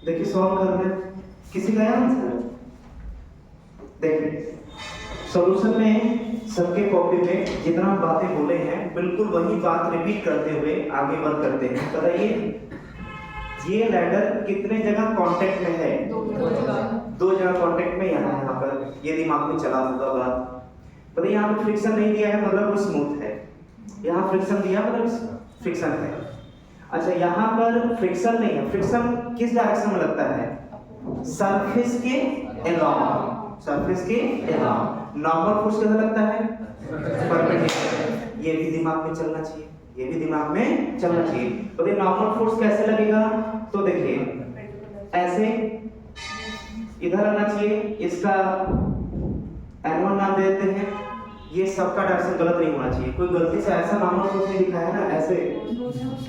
देखिए सॉल्व कर रहे हैं, किसी का आंसर देखिए सॉल्यूशन में सबके कॉपी में जितना बातें बोले हैं बिल्कुल वही बात रिपीट करते हुए आगे वर्क करते हैं। बताइए ये लैडर कितने जगह कांटेक्ट में है? दो जगह कांटेक्ट में, यहाँ पर ये दिमाग में चला होगा बात। बताइए यहाँ पे फ्रिक्शन नहीं दिया है मतलब वो स्मूथ है, यहाँ फ्रिक्शन दिया मतलब फ्रिक्शन है। अच्छा यहाँ पर फ्रिक्शन नहीं है, फ्रिक्शन किस डायरेक्शन में लगता है? सरफेस के अलोंग, सरफेस के अलोंग। नॉर्मल फोर्स किधर लगता है? परपेंडिकुलर। ये भी दिमाग में चलना चाहिए, ये भी दिमाग में चलना चाहिए। तो ये नॉर्मल फोर्स कैसे लगेगा? तो देखिए ऐसे इधर आना चाहिए, इसका N1 नाम दे देते हैं। ये सबका डायरेक्शन गलत नहीं होना चाहिए, कोई गलती से ऐसा नॉर्मल फोर्स नहीं दिखाया ना ऐसे,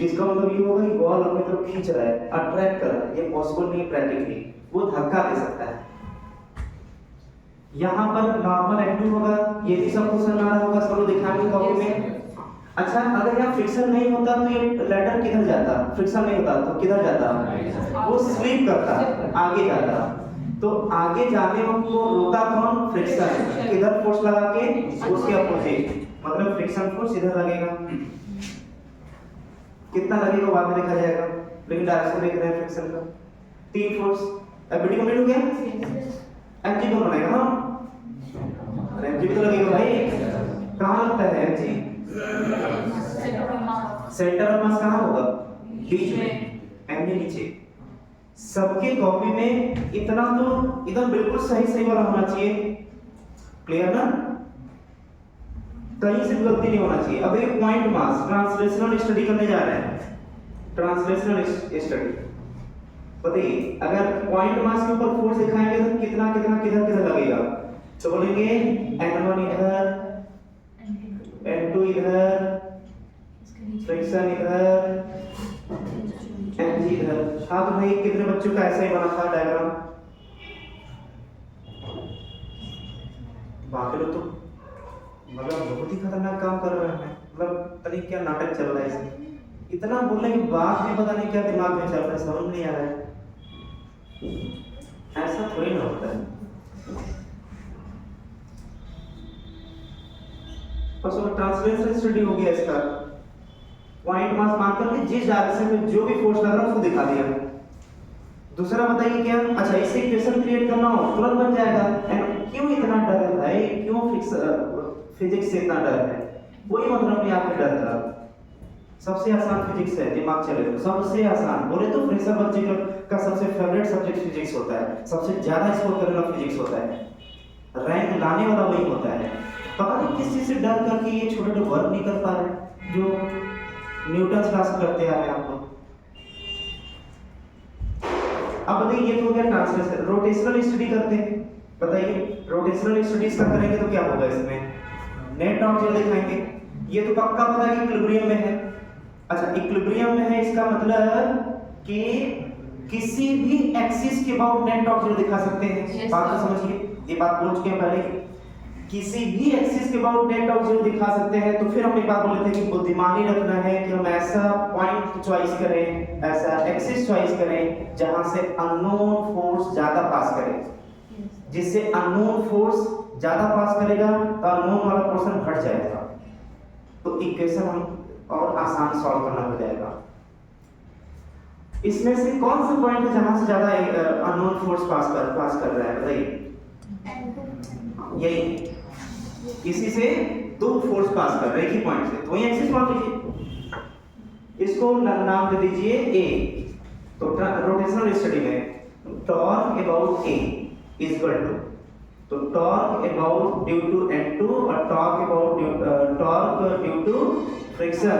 इसका मतलब ये होगा कि बॉल अपनी तरफ खींच रहा है, अट्रैक्ट कर रहा है, ये पॉसिबल नहीं प्रैक्टिकली, वो धक्का दे सकता है। यहाँ पर नॉर्मल N2 होगा, ये भी सब क्वेश्चन आ रहा होगा, सब दिखाएंगे कॉपी में। अच्छा अगर यहाँ फ्रिक्शन नहीं होता तो ये लैडर किधर जाता? फ्रिक्शन नहीं होता तो किधर जाता? वो स्लिप करता, आगे जाता। तो आगे जाने को रोका कौन? फ्रिक्शन। किधर फोर्स लगा के? उसके अपोजिट, मतलब फ्रिक्शन फोर्स इधर लगेगा। कितना लगेगा बाद में देखा जाएगा, लेकिन डायरेक्शन देख रहे हैं फ्रिक्शन का। 3 फोर्स। अब वीडियो कंप्लीट हो गया। एमजी कौन बनेगा? हम एमजी भी तो लगेगा भाई। कहाँ लगता है एमजी? सेंटर ऑफ मास कहाँ होगा? बीच में, एमजी नीचे। सबके कॉपी में इतना तो एकदम बिल्कुल सही सही वाला होना चाहिए, क्लियर ना? कहीं से गलती नहीं होना चाहिए। अब एक पॉइंट मास, ट्रांसलेशनल स्टडी करने जा रहे हैं, ट्रांसलेशनल स्टडी। बताइए अगर पॉइंट मास के ऊपर फोर्स दिखाएंगे तो कितना कितना किधर किधर लगेगा? तो बोलेंगे N1 इधर, N2 इधर, फ्रिक्शन इधर, Mg इधर। हाँ तो भाई कितने बच्चों का ऐसा ही बना था डायग्राम? बाकी लोग तो मतलब बहुत ही खतरनाक काम कर रहे हैं, मतलब पता नहीं क्या नाटक चल रहा है इसमें। इतना बोलने के बाद भी पता नहीं क्या दिमाग में चल रहा है, समझ नहीं आ रहा है। ऐसा थोड़ी ना होता है। बस वो ट्रांसलेशनल स्टडी हो गया इसका। पॉइंट मास मान करके जिस डायरेक्शन में जो भी फोर्स लग रहा है उसको दिखा दिया। दूसरा बताइए क्या? अच्छा इससे इक्वेशन क्रिएट करना हो तुरंत बन जाएगा। एंड क्यों इतना डर है भाई? क्यों फिजिक्स से इतना डर है? कोई मतलब नहीं आपके डर का। सबसे आसान फिजिक्स है, दिमाग चले तो सबसे आसान। बोले तो फ्रेशर बच्चे का सबसे फेवरेट सब्जेक्ट फिजिक्स होता है, सबसे ज्यादा स्कोर करने वाला फिजिक्स होता है, रैंक लाने वाला वही होता है। पता नहीं किस चीज से डर करके ये छोटे छोटे वर्क नहीं कर पा रहे जो न्यूटन क्लास करते आ रहे हैं आप लोग। अब बताइए ये तो हो गया ट्रांसलेशन। रोटेशनल स्टडी करते हैं। बताइए रोटेशनल स्टडीज का करेंगे तो क्या होगा? इसमें नेट ऑब्जेक्ट दिखाएंगे। ये तो पक्का पता है कि इक्विलिब्रियम में है। अच्छा इक्विलिब्रियम में है इसका मतलब कि किसी भी एक्सिस के अबाउट नेट ऑब्जेक्ट दिखा सकते हैं। बात को समझिए, ये बात बोल चुके हैं पहले। किसी भी एक्सिस के अबाउट नेट ऑब्जेक्ट दिखा सकते हैं। तो फिर हम एक बात बोले थे कि बुद्धिमानी रखना है कि हम ऐसा पॉइंट चॉइस करें, ऐसा एक्सिस चॉइस करें जहां से अननोन फोर्स ज्यादा पास करे। जिससे अननोन फोर्स ज्यादा पास करेगा तो अननोन वाला पोर्शन हट जाएगा, तो इक्वेशन हम और आसान सॉल्व करना हो जाएगा। इसमें से कौन सा पॉइंट है जहां से ज्यादा अननोन फोर्स पास कर रहा है? बताइए यही, इसी से दो फोर्स पास कर रहे हैं एक ही पॉइंट से, तो वही एक्सिस मान लीजिए। इसको नाम दे दीजिए ए। तो रोटेशनल स्टडी में torque about a is equal to, तो torque about due to N2 और टॉर्क ड्यू टू फ्रिक्शन,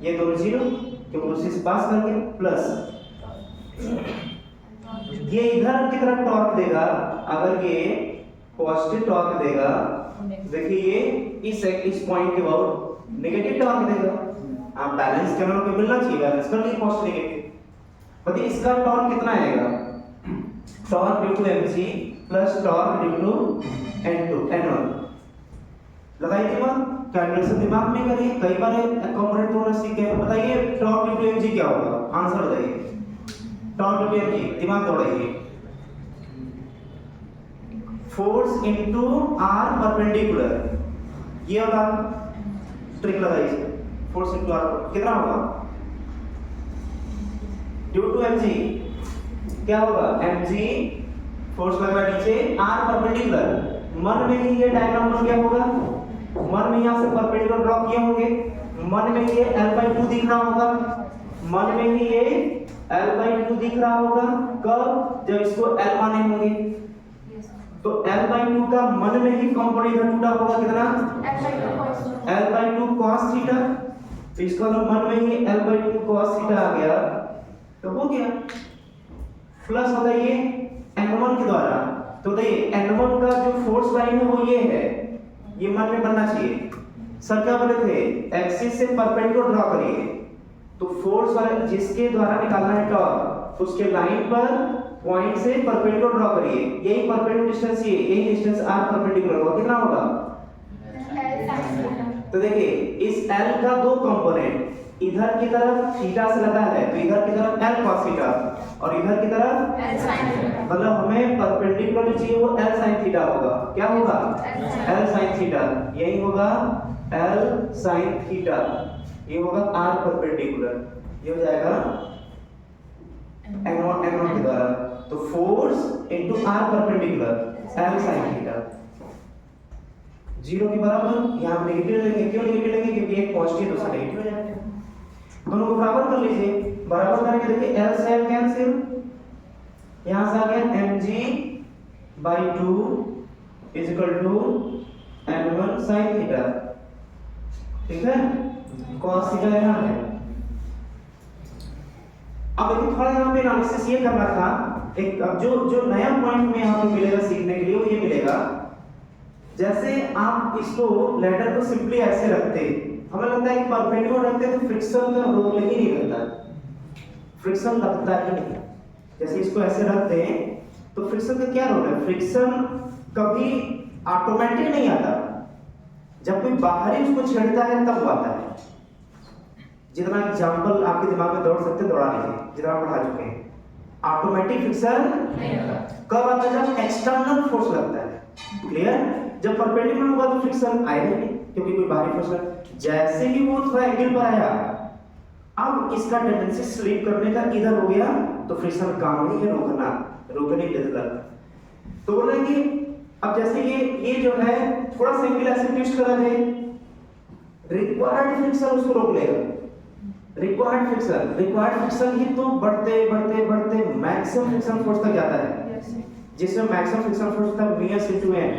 ये दोनों जीरो क्योंकि उसी से पास करके प्लस ये इधर की तरफ टॉर्क देगा। अगर ये पॉजिटिव टॉर्क देगा, देखिए ये इस पॉइंट के अबाउट नेगेटिव टॉर्क देगा। आप बैलेंस करने को मिलना चाहिए, बैलेंस कर लिए पॉजिटिव नेगेटिव। बताइए इसका टॉर्क कितना आएगा? Torque due to mg plus torque due to N1 लगाई थी बात। कैलकुलेशन दिमाग में करिए, कई बार कंपोनेंट तोड़ना सीख गए। बताइए टॉर्क इनटू एमजी क्या होगा, आंसर बताइए। टॉर्क इनटू एमजी, दिमाग दौड़ाइए। फोर्स इनटू आर परपेंडिकुलर, ये होगा ट्रिक लगाइए। फोर्स इनटू आर कितना होगा, ड्यू टू एमजी क्या होगा, एमजी फोर्स लग रहा है नीचे, आर परपेंडिकुलर। मन में ही ये डायग्राम बन गया होगा, मन में यहां से परपेंडिकुलर ड्रॉ किए होंगे, मन में ये l/2 दिख रहा होगा, मन में ही ये l/2 दिख रहा होगा। कब, जब इसको l माने होंगे, तो l/2 का मन में ही कंपोनेंट इधर टूटा होगा, कितना l/2 cos थीटा। तो इसका तो मन में ही l/2 cos थीटा आ गया, तो हो गया। प्लस होता है ये n1 के द्वारा, तो देखिए n1 का जो फोर्स लाइन है वो ये है, ये मन में बनना चाहिए। सर क्या बोले थे, एक्सिस से परपेंडिकुलर ड्रॉ करिए, तो फोर्स वाले जिसके द्वारा निकालना है टॉर्क, उसके लाइन पर पॉइंट से परपेंडिकुलर ड्रॉ करिए। यही परपेंडिकुलर डिस्टेंस, ये यही डिस्टेंस r परपेंडिकुलर होगा, कितना होगा, तो देखिए इस l का दो कंपोनेंट, इधर की तरफ थीटा से लगा है, तो इधर की तरफ l cos थीटा और इधर की तरफ l sin थीटा, मतलब हमें परपेंडिकुलर जो चाहिए वो l sin थीटा होगा। क्या होगा, l sin थीटा, यही होगा l sin थीटा, ये होगा r परपेंडिकुलर, ये हो जाएगा n1 के द्वारा। तो force into r perpendicular l sin theta, zero के बराबर। यहां नेगेटिव लेंगे, क्यों नेगेटिव लेंगे, क्योंकि एक पॉजिटिव दूसरा नेगेटिव हो जाएगा। दोनों को बराबर कर लीजिए, बराबर करके देखिए l से l कैंसिल, यहां से आ गया mg/2 is equal to n1 sin theta, ठीक है, cos थीटा यहां है। अब देखिए थोड़ा यहां पे एनालिसिस ये करना था, एक अब जो नया पॉइंट में यहां पे मिलेगा सीखने के लिए वो ये मिलेगा, जैसे आप इसको लेटर को सिंपली ऐसे रखते, हमें लगता है कि परपेंडिकुलर रखते तो फ्रिक्शन का रोल ही नहीं लगता, फ्रिक्शन लगता ही नहीं। जैसे इसको ऐसे रखते हैं तो फ्रिक्शन का क्या रोल है, फ्रिक्शन कभी ऑटोमेटिक नहीं आता, जब कोई बाहरी उसको छेड़ता है तब आता है। जितना एग्जांपल आपके दिमाग में दौड़ सकते दौड़ा लीजिए, जितना पढ़ा चुके हैं। ऑटोमेटिक फ्रिक्शन नहीं होता, कब आता है, जब एक्सटर्नल फोर्स लगता है। क्लियर, जब परपेंडिकुलर होगा तो फ्रिक्शन आएगा नहीं, क्योंकि कोई बाहरी फोर्स। जैसे ही वो थोड़ा एंगल पर आया, अब इसका टेंडेंसी स्लिप करने का इधर हो गया, तो फ्रिक्शन काम नहीं है रोकना, रोकने के लिए लगा। तो बोल रहे कि अब जैसे ये जो है थोड़ा सा एंगल ऐसे ट्विस्ट करा दे, रिक्वायर्ड फ्रिक्शन उसको रोक लेगा। रिक्वायर्ड फ्रिक्शन ही तो बढ़ते बढ़ते बढ़ते मैक्सिमम फ्रिक्शन फोर्स तक जाता है, जिसमें मैक्सिमम फ्रिक्शन फोर्स होता है Vs into n।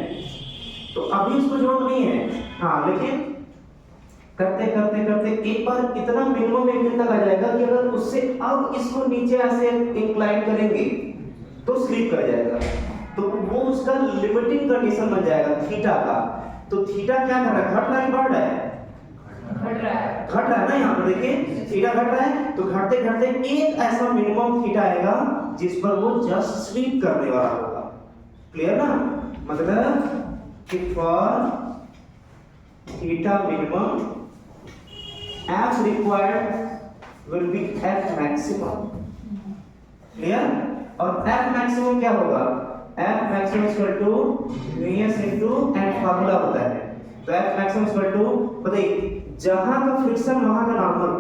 तो अभी उसको जरूरत नहीं है, हाँ, लेकिन करते करते करते एक बार इतना मिनिमम एंगल तक आ जाएगा कि अगर उससे अब इसको नीचे ऐसे इंक्लाइन करेंगे तो स्लिप कर जाएगा, तो वो उसका लिमिटिंग कंडीशन बन जाएगा थीटा का। तो थीटा क्या कर रहा है, घट रहा है बढ़ रहा है, घट रहा है ना, यहाँ पर देखिए थीटा घट रहा है, तो घटते घटते एक ऐसा मिनिमम थीटा आएगा जिस पर वो जस्ट स्वीप करने वाला होगा। क्लियर ना, मतलब कि for theta minimum f required will be f maximum। Clear, और f maximum क्या होगा, f maximum is equal to Vs into n formula होता है। तो f maximum is equal to, बताइए जहां का फ्रिक्शन वहां का नॉर्मल,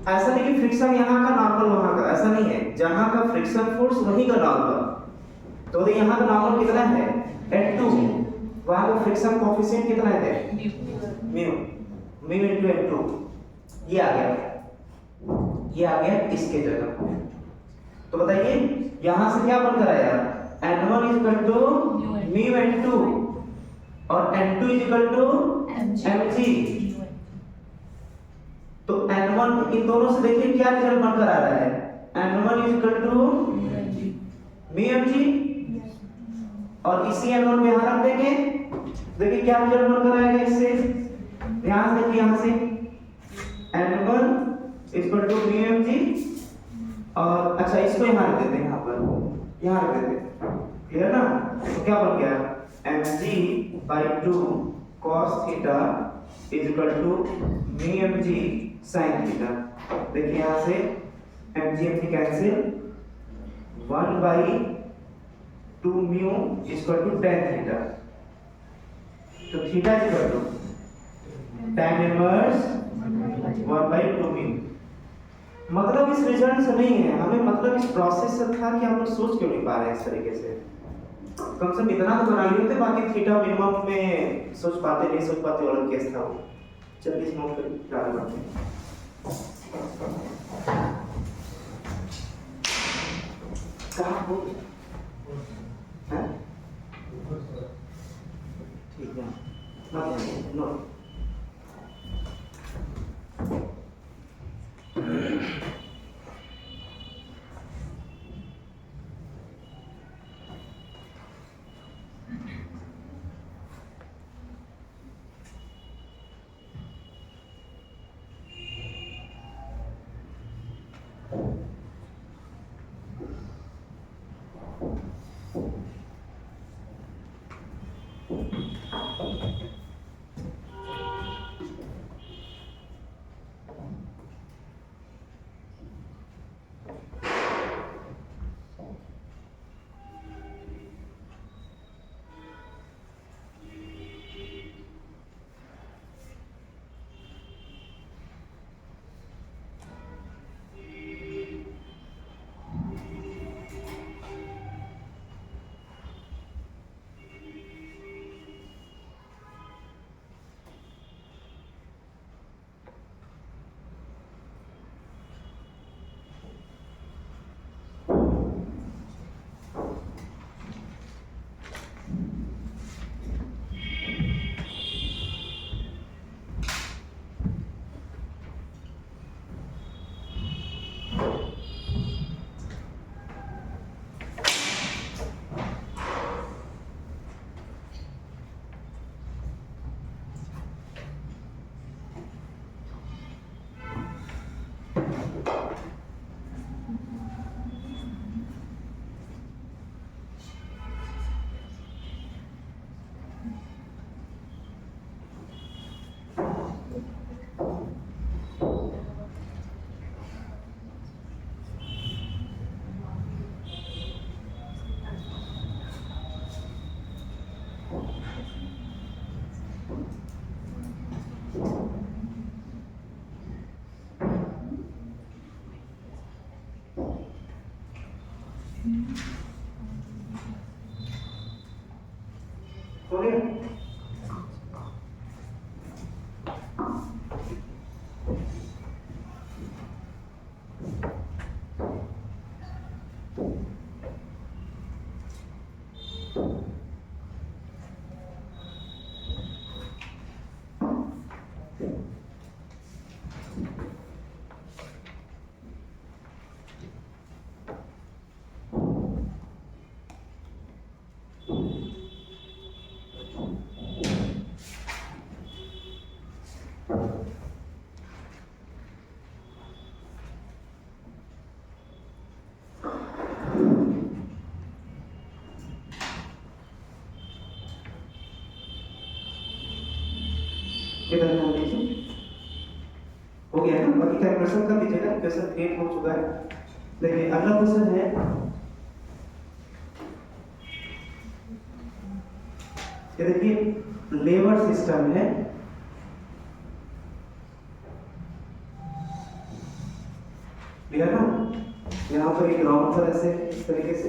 ऐसा नहीं कि फ्रिक्शन यहां का नॉर्मल वहां का, ऐसा नहीं है, जहां का फ्रिक्शन फोर्स वहीं का नॉर्मल। तो यहां का नॉर्मल कितना है, n2, वहां का फ्रिक्शन कोएफिशिएंट कितना है, म्यू into n2, ये आ गया इसके जगह। तो बताइए यहां से क्या बनकर आया, n1 is equal to mu n2 और n2 is equal to mg। तो n1 इन दोनों से देखिए क्या रिजल्ट बनकर आ रहा है, n1 is equal to mu mg, और इसी n1 को यहां रख देंगे, देखिए क्या रिजल्ट बनकर आएगा इससे, ध्यान देखिए यहां से n1 इक्वल टू mg, और अच्छा इसको यहां रख देते हैं, यहां पर यहां रख देते हैं। क्लियर ना, तो क्या बन गया mg/2 cos theta is equal to mu M G sine theta. देखिए यहाँ से M G M G cancel, 1/2 mu is equal to tan theta. तो theta is equal to tan inverse 1/2 mu. मतलब इस रिजल्ट से नहीं है, हमें मतलब इस प्रोसेस से था कि हम लोग सोच क्यों नहीं पा रहे हैं इस तरीके से। कम से कम इतना तो बना लिए थे, बाकी थीटा मिनिमम में सोच पाते नहीं सोच पाते वाला केस था वो। चलिए इस नोट कर डाल करते हैं। कहाँ हो हैं? ठीक है, नोट हो गया। इधर ध्यान दीजिए, हो गया ना। बाकी कैलकुलेशन कर लीजिएगा, क्वेश्चन 8 हो चुका है। देखिए अगला क्वेश्चन है, ये देखिए लेवर सिस्टम है। क्लियर ना? यहाँ पर एक राउंड था ऐसे इस तरीके से,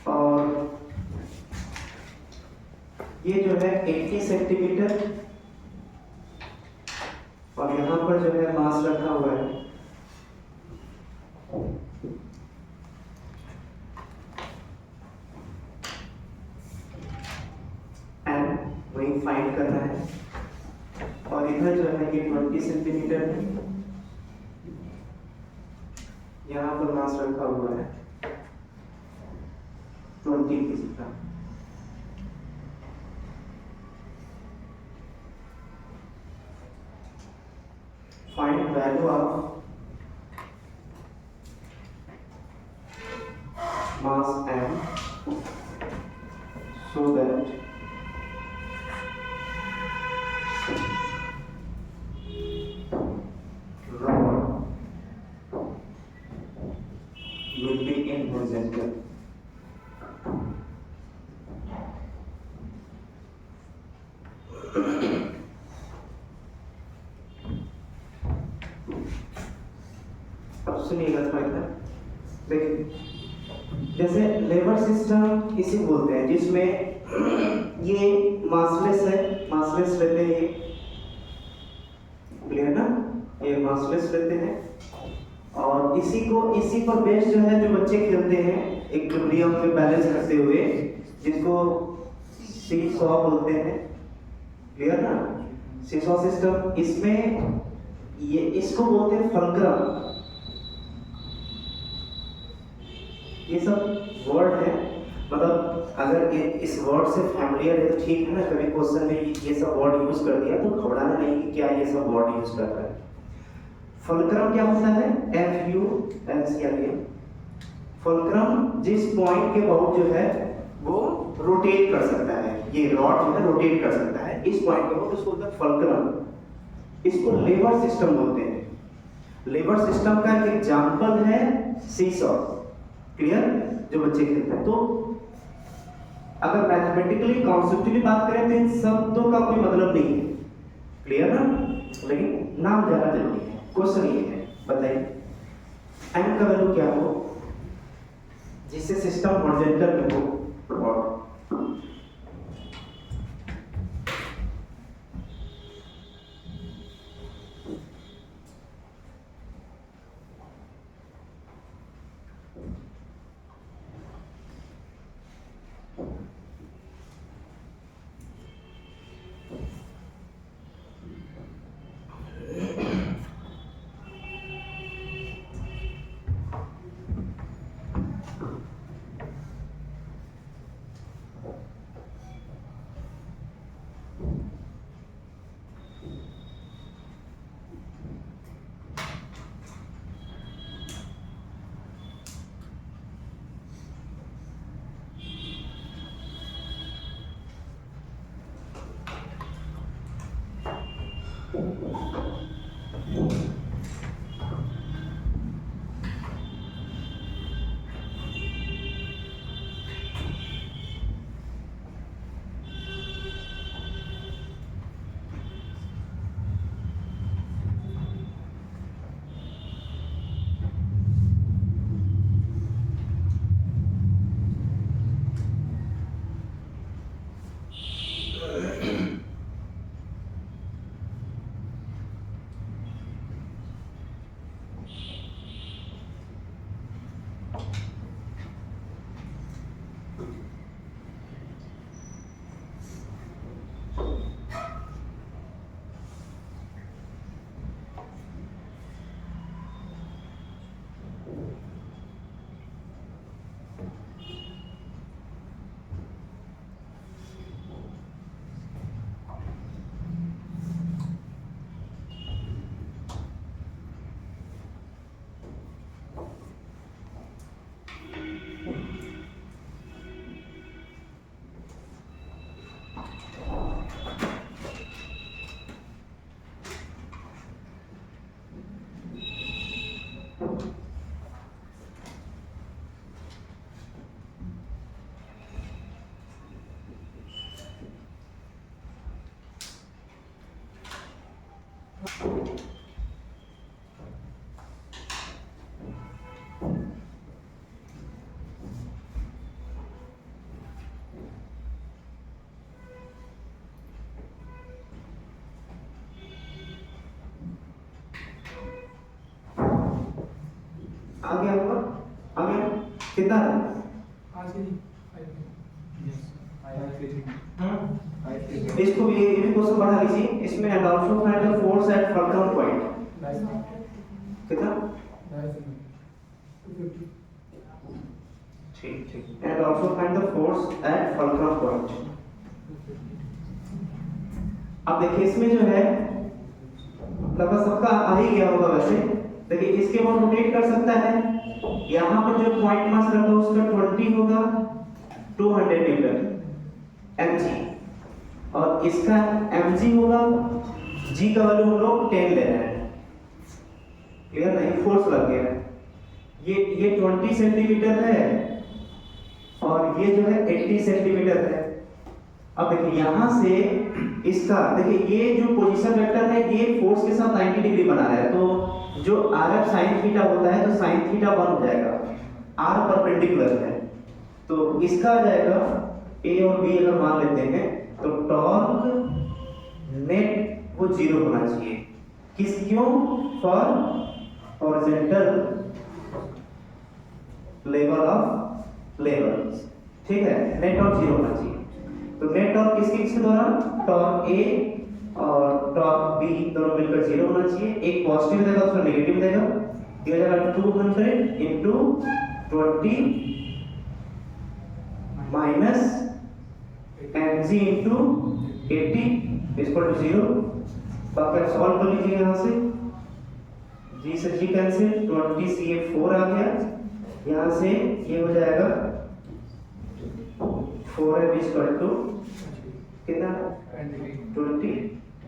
और ये जो है 80 सेंटीमीटर, और यहाँ पर जो है मास रखा हुआ है एम, वही फाइंड करना है। और इधर जो है ये 20 सेंटीमीटर है, यहाँ पर मास रखा हुआ है 20 kg का। Find value of mass m so that centre. अब सुनिएगा थोड़ा इधर देखिए, जैसे लेबर सिस्टम इसे बोलते हैं, जिसमें ये मासलेस है, मासलेस रहते हैं, क्लियर ना, ये मासलेस रहते हैं। और इसी पर बेस जो है, जो बच्चे खेलते हैं इक्विलिब्रियम पे बैलेंस करते हुए, जिसको सी सॉ बोलते हैं, क्लियर ना, सी सॉ सिस्टम, इसमें ये इसको बोलते हैं फल्क्रम। ये सब वर्ड है, मतलब अगर इस वर्ड से फैमिलियर है तो ठीक है ना, कभी क्वेश्चन में ये सब वर्ड यूज कर दिया तो घबराना नहीं कि क्या ये सब वर्ड यूज कर रहा है। फल्क्रम क्या होता है? FULCRM। फल्क्रम जिस पॉइंट के अबाउट जो है वो रोटेट कर सकता है, ये रॉड जो है रोटेट कर सकता है इस पॉइंट के अबाउट, उसको बोलते हैं फल्क्रम। इसको लेबर सिस्टम बोलते हैं। लेबर सिस्टम का एक एग्जांपल है सीसॉ, क्लियर, जो बच्चे खेलते हैं। तो अगर मैथमेटिकली कॉन्सेप्चुअली बात करें तो इन शब्दों का कोई मतलब नहीं है, क्लियर ना, लेकिन नाम ज्यादा जरूरी है। क्वेश्चन ये है, बताइए एम का वैल्यू क्या हो जिससे सिस्टम हॉरिजॉन्टल में हो, और आ गया होगा, आ गया कितना है? इसको ये भी क्वेश्चन बढ़ा लीजिए, इसमें and also find the force at fulcrum point कितना? ठीक ठीक, and also find the force at fulcrum point. अब देखिए इसमें जो है लगभग सबका आ ही गया होगा वैसे, देखिए इसके बाद रोटेट कर सकता है। यहाँ पर जो पॉइंट मास रहता है उसका 20 होगा 200 न्यूटन mg, और इसका mg होगा, g का वैल्यू हम लोग 10 ले रहे हैं, क्लियर ना, ये फोर्स लग गया। ये 20 सेंटीमीटर है और ये जो है 80 सेंटीमीटर है। अब देखिए यहाँ से इसका देखिए ये जो पोजीशन वेक्टर है ये फोर्स के साथ 90 डिग्री बना रहा है, तो जो RF sin थीटा होता है तो sin थीटा 1 हो जाएगा, R परपेंडिकुलर है, तो इसका आ जाएगा A और B अगर मान लेते हैं तो टॉर्क नेट वो 0 होना चाहिए। क्यों? For horizontal level of level, ठीक है, नेट टॉर्क 0 होना चाहिए। तो नेट टॉर्क किसके दौरान? टॉर्क A और टॉर्क B दोनों मिलकर 0 होना चाहिए। एक पॉजिटिव देगा दूसरा नेगेटिव देगा, ये हो जाएगा 200 into 20 minus mg into 80 equal to 0। बाकी आप सॉल्व कर लीजिए यहाँ से, g से g कैंसिल, 20 से ये 4 आ गया, यहाँ से ये हो जाएगा 4m equal to कितना 20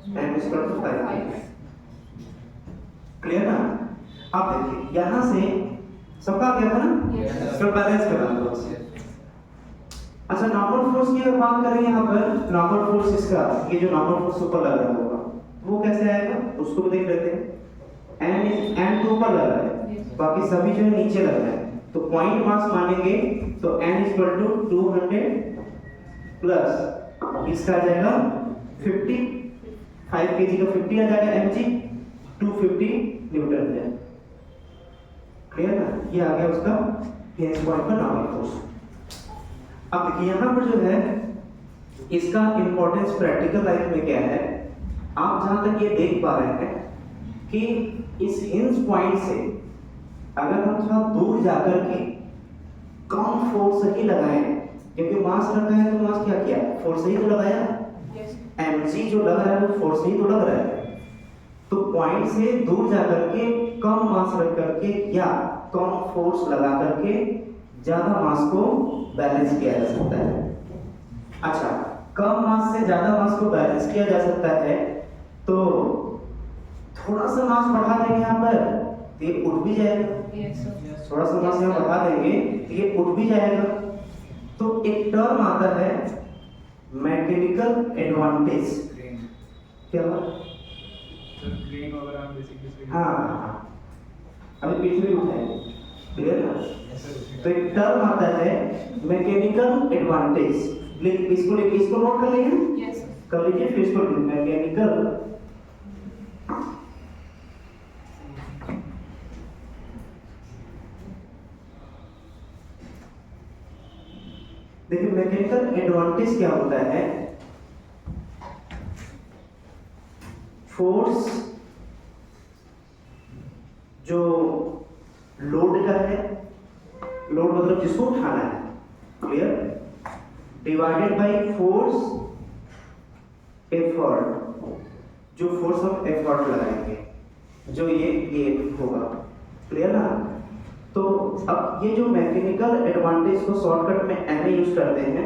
m equal to 5। क्लियर ना? अब देखिए यहाँ से सबका क्या था ना, सब बैलेंस करना था। अच्छा नॉर्मल फोर्स की अगर बात करें यहाँ पर, नॉर्मल फोर्स इसका ये जो नॉर्मल फोर्स ऊपर लग रहा होगा वो कैसे आएगा उसको भी देख लेते हैं। n तो ऊपर लग रहा है, बाकी सभी जो है नीचे लग रहा है, तो पॉइंट मास मानेंगे तो n इक्वल टू 200 प्लस इसका आ जाएगा 50, 5 kg का 50 आ जाएगा mg, 250 न्यूटन है। क्लियर ना? ये आ गया उसका हिंज पॉइंट का नॉर्मल फोर्स। अब देखिए यहाँ पर जो है इसका इंपॉर्टेंस प्रैक्टिकल लाइफ में क्या है, आप जहां तक ये देख पा रहे हैं कि इस हिंज पॉइंट से अगर हम थोड़ा दूर जाकर के कम फोर्स ही लगाए, क्योंकि मास रखा है तो मास क्या किया, फोर्स ही तो लगाया, mg जो लग रहा है वो फोर्स ही तो लग रहा है, तो पॉइंट से दूर जाकर के कम मास रख करके या कम फोर्स लगा करके ज्यादा मास को बैलेंस किया जा सकता है। अच्छा, कम मास से ज्यादा मास को बैलेंस किया जा सकता है, तो थोड़ा सा मास बढ़ा देंगे यहाँ पर तो ये उठ भी जाएगा, थोड़ा सा मास यहाँ बढ़ा देंगे तो ये उठ भी जाएगा। तो एक टर्म आता है मैकेनिकल एडवांटेज, क्या बात? हाँ, अभी पीछे भी उठाएंगे, क्लियर ना? तो एक टर्म आता है मैकेनिकल एडवांटेज, इसको नोट कर लीजिए, कर लीजिए, फिर इसको मैकेनिकल देखिए मैकेनिकल एडवांटेज क्या होता है, फोर्स जो लोड का है, लोड मतलब जिसको उठाना है, clear, divided by force effort, जो फोर्स हम एफर्ट लगाएंगे जो ये होगा, क्लियर ना? तो अब ये जो मैकेनिकल एडवांटेज को शॉर्टकट में एम यूज करते हैं,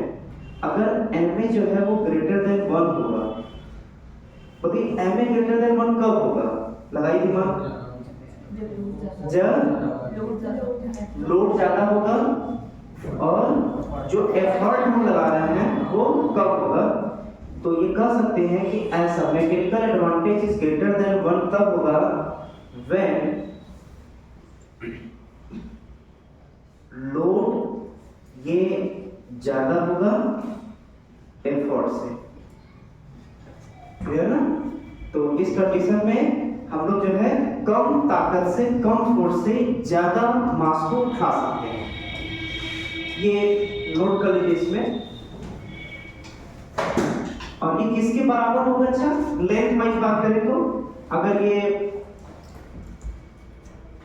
अगर एम जो है वो ग्रेटर देन 1 होगा, तो एम ग्रेटर देन 1 कब होगा, लगाइए दिमाग, जब लोड ज्यादा होगा और जो एफर्ट हम लगा रहे हैं वो कम होगा। तो ये कह सकते हैं कि ऐसा mechanical advantage is greater than 1 तब होगा व्हेन लोड ये ज्यादा होगा एफर्ट से, क्लियर ना? तो इस कंडीशन में हम लोग जो है कम ताकत से, कम फोर्स से ज्यादा मास को उठा सकते हैं, ये नोट कर लीजिए इसमें। और ये किसके बराबर होगा? अच्छा, लेंथ वाइज बात करें तो अगर ये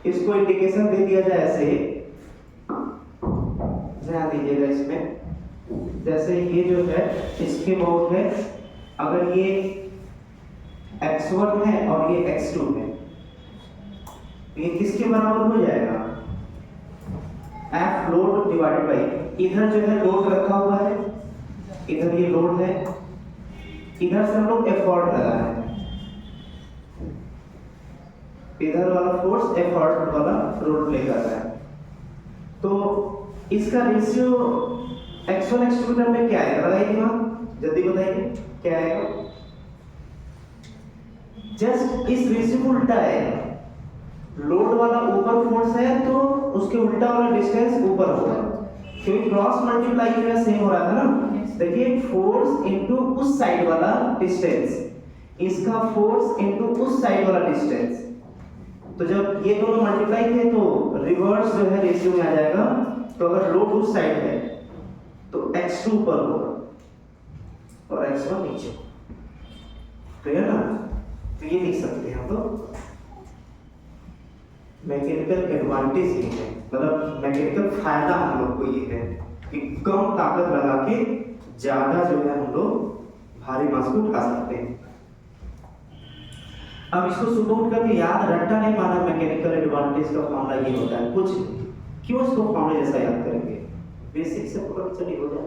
इसको इंडिकेशन दे दिया जाए ऐसे, ध्यान दीजिएगा इसमें, जैसे ये जो है इसके बहुत है, अगर ये x1 है और ये x2 है, ये किसके बराबर हो जाएगा, F लोड डिवाइडेड बाई, इधर जो है लोड रखा हुआ है, इधर ये लोड है, इधर से हम लोग एफर्ट लगा है, इधर वाला फोर्स एफर्ट वाला रोल प्ले कर रहा है, तो इसका रेशियो x1 x2 के टर्म में क्या आएगा, लगाइए दिमाग, जल्दी बताइए क्या आएगा। जस्ट इस रेशियो को उल्टा आएगा, लोड वाला ऊपर फोर्स है तो उसके उल्टा वाला डिस्टेंस ऊपर होगा, क्योंकि क्रॉस मल्टीप्लाई जो है सेम हो रहा था ना। देखिए फोर्स इनटू उस साइड वाला डिस्टेंस, इसका फोर्स इनटू उस साइड वाला डिस्टेंस, तो जब ये दोनों मल्टीप्लाई थे तो रिवर्स जो है रेशियो में आ जाएगा। तो अगर लोड उस साइड है तो x2 ऊपर होगा और x1 नीचे, क्लियर ना। तो ये लिख सकते हैं हम तो मैकेनिकल एडवांटेज ये है, मतलब मैकेनिकल फायदा हम लोग को ये है कि कम ताकत लगा के ज्यादा जो है हम लोग भारी मास को उठा सकते हैं। अब इसको सुबह उठ करके याद रट्टा नहीं पाना, मैकेनिकल एडवांटेज का फॉर्मूला ये होता है, कुछ क्यों इसको फॉर्मूला जैसा याद करेंगे, बेसिक से पता चली हो जाए।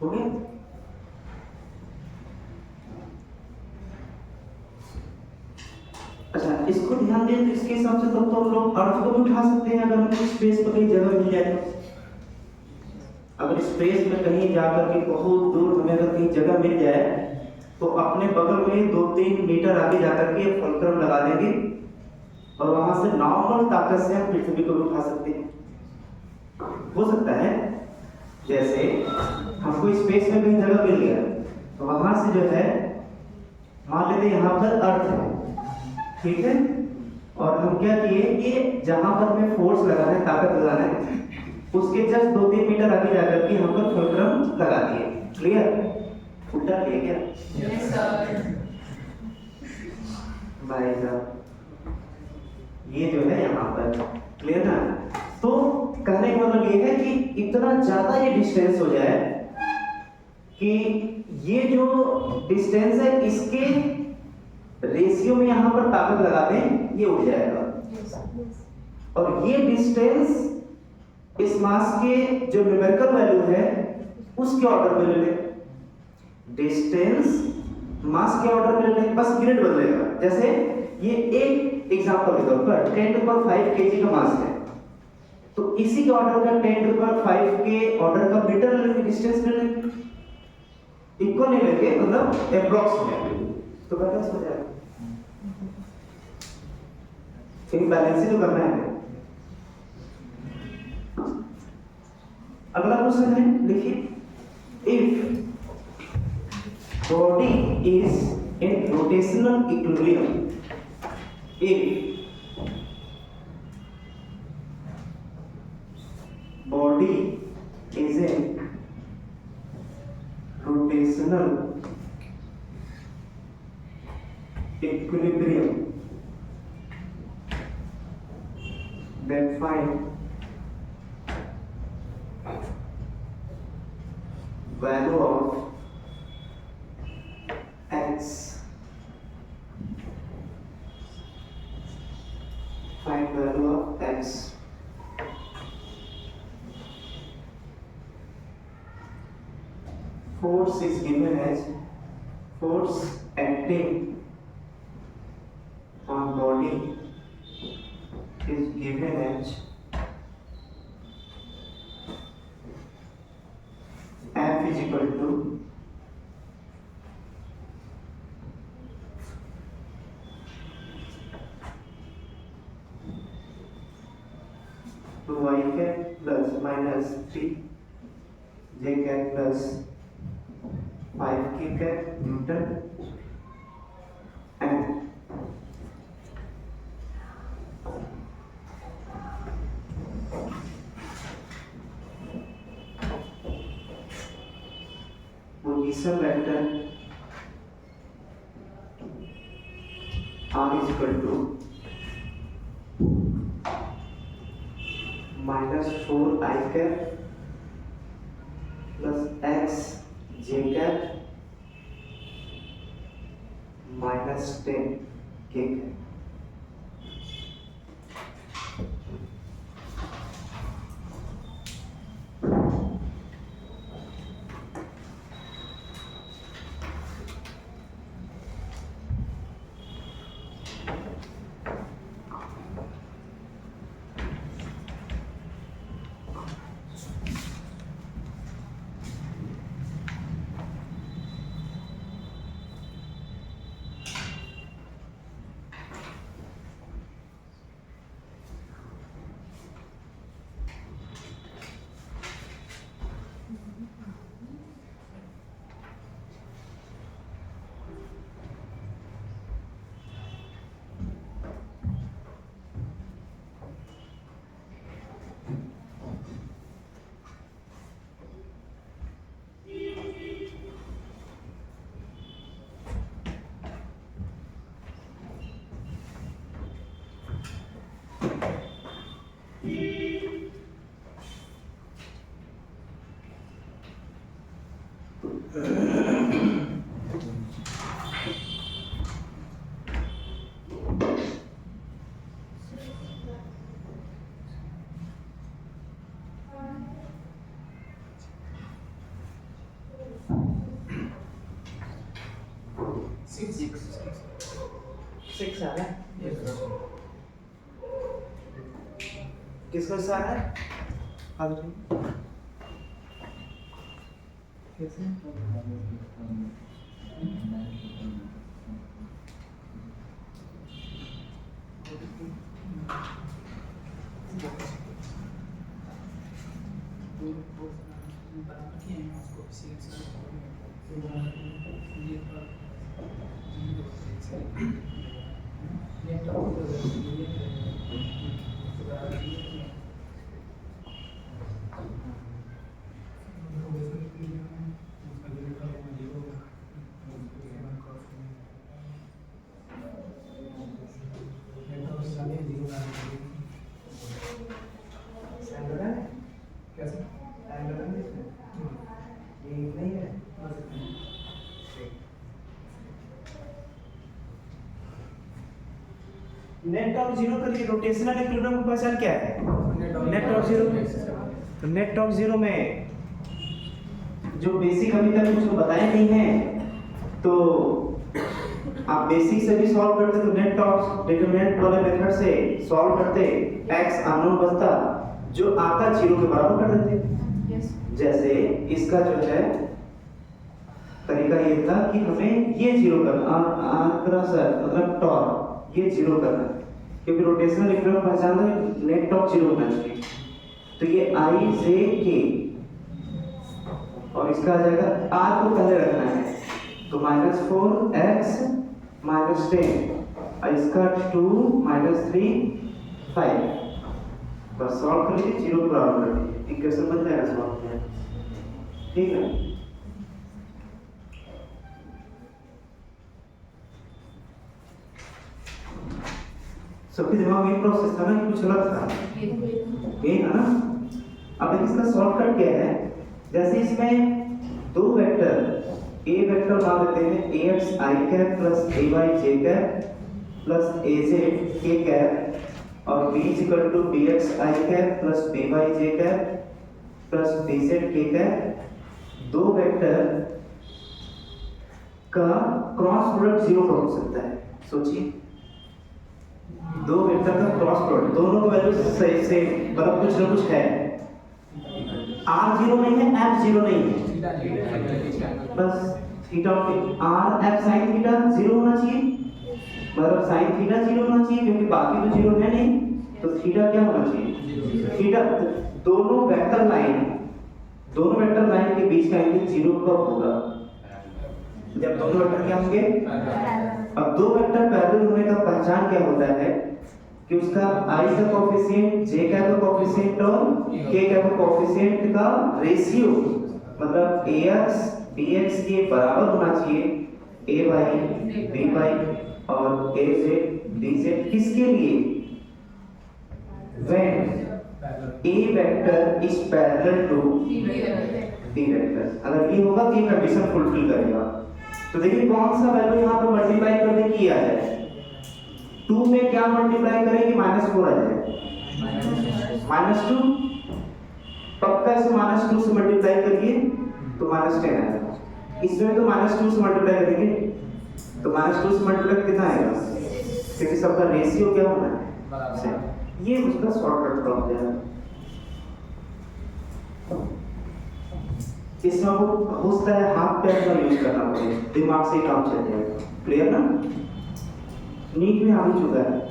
हो गया। अच्छा इसको ध्यान दें तो इसके हिसाब से तब तो हम लोग अर्थ को भी उठा सकते हैं, अगर हमको स्पेस पर कहीं जगह मिल जाए तो। अगर स्पेस में कहीं जाकर के बहुत दूर हमें अगर कहीं जगह मिल जाए तो अपने बगल में 2-3 मीटर आगे जाकर के फुलक्रम लगा देंगे और वहां से नॉर्मल ताकत से हम पृथ्वी को भी उठा सकते हैं। हो सकता है जैसे हमको स्पेस में कहीं जगह मिल गया तो वहां से जो है मान लेते यहाँ पर अर्थ है, ठीक है, और हम क्या किए कि जहां पर हमें फोर्स लगाना है, ताकत लगाना है, उसके जस्ट 2-3 मीटर आगे जाकर के हम लोग फुलक्रम लगा दिए। क्लियर? उल्टा लिए क्या? Yes sir. भाई साहब ये जो है यहाँ पर क्लियर ना। तो कहने का मतलब ये है कि इतना ज्यादा ये डिस्टेंस हो जाए कि ये जो डिस्टेंस है इसके रेशियो में यहाँ पर ताकत लगा दें, ये उड़ जाएगा। और ये डिस्टेंस इस मास के जो न्यूमेरिकल वैल्यू है उसके ऑर्डर में ले लें, डिस्टेंस मास के ऑर्डर में ले लें, बस यूनिट बदलेगा। जैसे ये एक एग्जांपल के तौर पर 10⁵ kg का मास है, तो इसी के ऑर्डर का 10⁵ के ऑर्डर का मीटर लेंगे, डिस्टेंस ले लेंगे, इक्वल नहीं लेंगे, मतलब अप्रॉक्सीमेट, तो बैलेंस हो जाएगा। फिर बैलेंस ही तो करना है। अगला क्वेश्चन है, लिखिए, if body is in rotational equilibrium, if body is in rotational equilibrium, then find value of x, find value of x. Force is given as force acting on body is given as F is equal to 50 J cap plus 5 के cap Newton and position vector R is equal to -4 I cap plus x j cap -10 k cap. Six आ रहा है किसका सा है कैसे net of zero के लिए rotational equilibrium की पहचान क्या है? Net of zero. तो नेट ऑफ जीरो में जो बेसिक अभी तक कुछ बताए नहीं है तो आप बेसिक से भी सॉल्व करते तो नेट ऑफ डिटरमिनेंट वाले मेथड से सॉल्व करते x अननोन बचता जो आता जीरो के बराबर कर देते। जैसे इसका जो है तरीका ये था कि हमें ये जीरो करना मतलब टॉर्क ये जीरो करना क्योंकि रोटेशनल इक्विलिब्रियम पहचानना है नेट टॉर्क जीरो होना चाहिए। तो ये i j k और इसका आ जाएगा r को पहले रखना है तो -4x -10 और इसका 2 -3 5 बस सॉल्व कर लीजिए जीरो के बराबर कर दीजिए इक्वेशन बन जाएगा सॉल्व किया ठीक है। सबके दिमाग में प्रोसेस था ना कि कुछ अलग था ये है ना। अब इसका शॉर्टकट क्या है जैसे इसमें दो वेक्टर a वेक्टर मान लेते हैं ax i cap plus ay j cap plus az k cap और b equal to bx i cap plus by j cap plus bz k cap. दो वेक्टर का क्रॉस प्रोडक्ट जीरो हो सकता है। सोचिए दो वेक्टर का क्रॉस प्रोडक्ट दोनों का वैल्यू सही से मतलब कुछ ना कुछ है r जीरो नहीं है f जीरो नहीं है बस theta r f sin theta zero होना चाहिए मतलब sin थीटा जीरो होना चाहिए क्योंकि बाकी तो जीरो है नहीं तो थीटा क्या होना चाहिए थीटा दोनों वेक्टर लाइन दोनों वेक्टर लाइन के बीच का एंगल 0 कब होगा? जब दोनों वेक्टर क्या होंगे? अब दो वेक्टर पैरेलल होने का पहचान क्या होता है कि उसका i का कोएफिशिएंट, j का कोएफिशिएंट और k का कोएफिशिएंट का रेशियो, मतलब ax bx के बराबर होना चाहिए a by b और az dz। किसके लिए? when a vector is parallel to b vector। अगर ये होगा तो ये कंडीशन फुलफिल करेगा। तो देखिए कौन सा वैल्यू यहाँ पे मल्टीप्लाई करने की आ जाए? 2 में क्या मल्टीप्लाई करेंगे? -4 आ जाए, -2। पक्का इसे -2 से मल्टीप्लाई करिए तो -10 आएगा। इसमें तो -2 से मल्टीप्लाई करेंगे तो -2 से मल्टीप्लाई कितना आएगा? क्योंकि सबका रेशियो क्या होना है? ये उसका शॉर्टकट प्रॉब्लम है। इसमें आपको हो सकता है हाथ पैर का यूज करना पड़े, दिमाग से काम चल जाएगा। क्लियर ना? नीट में आ भी चुका है।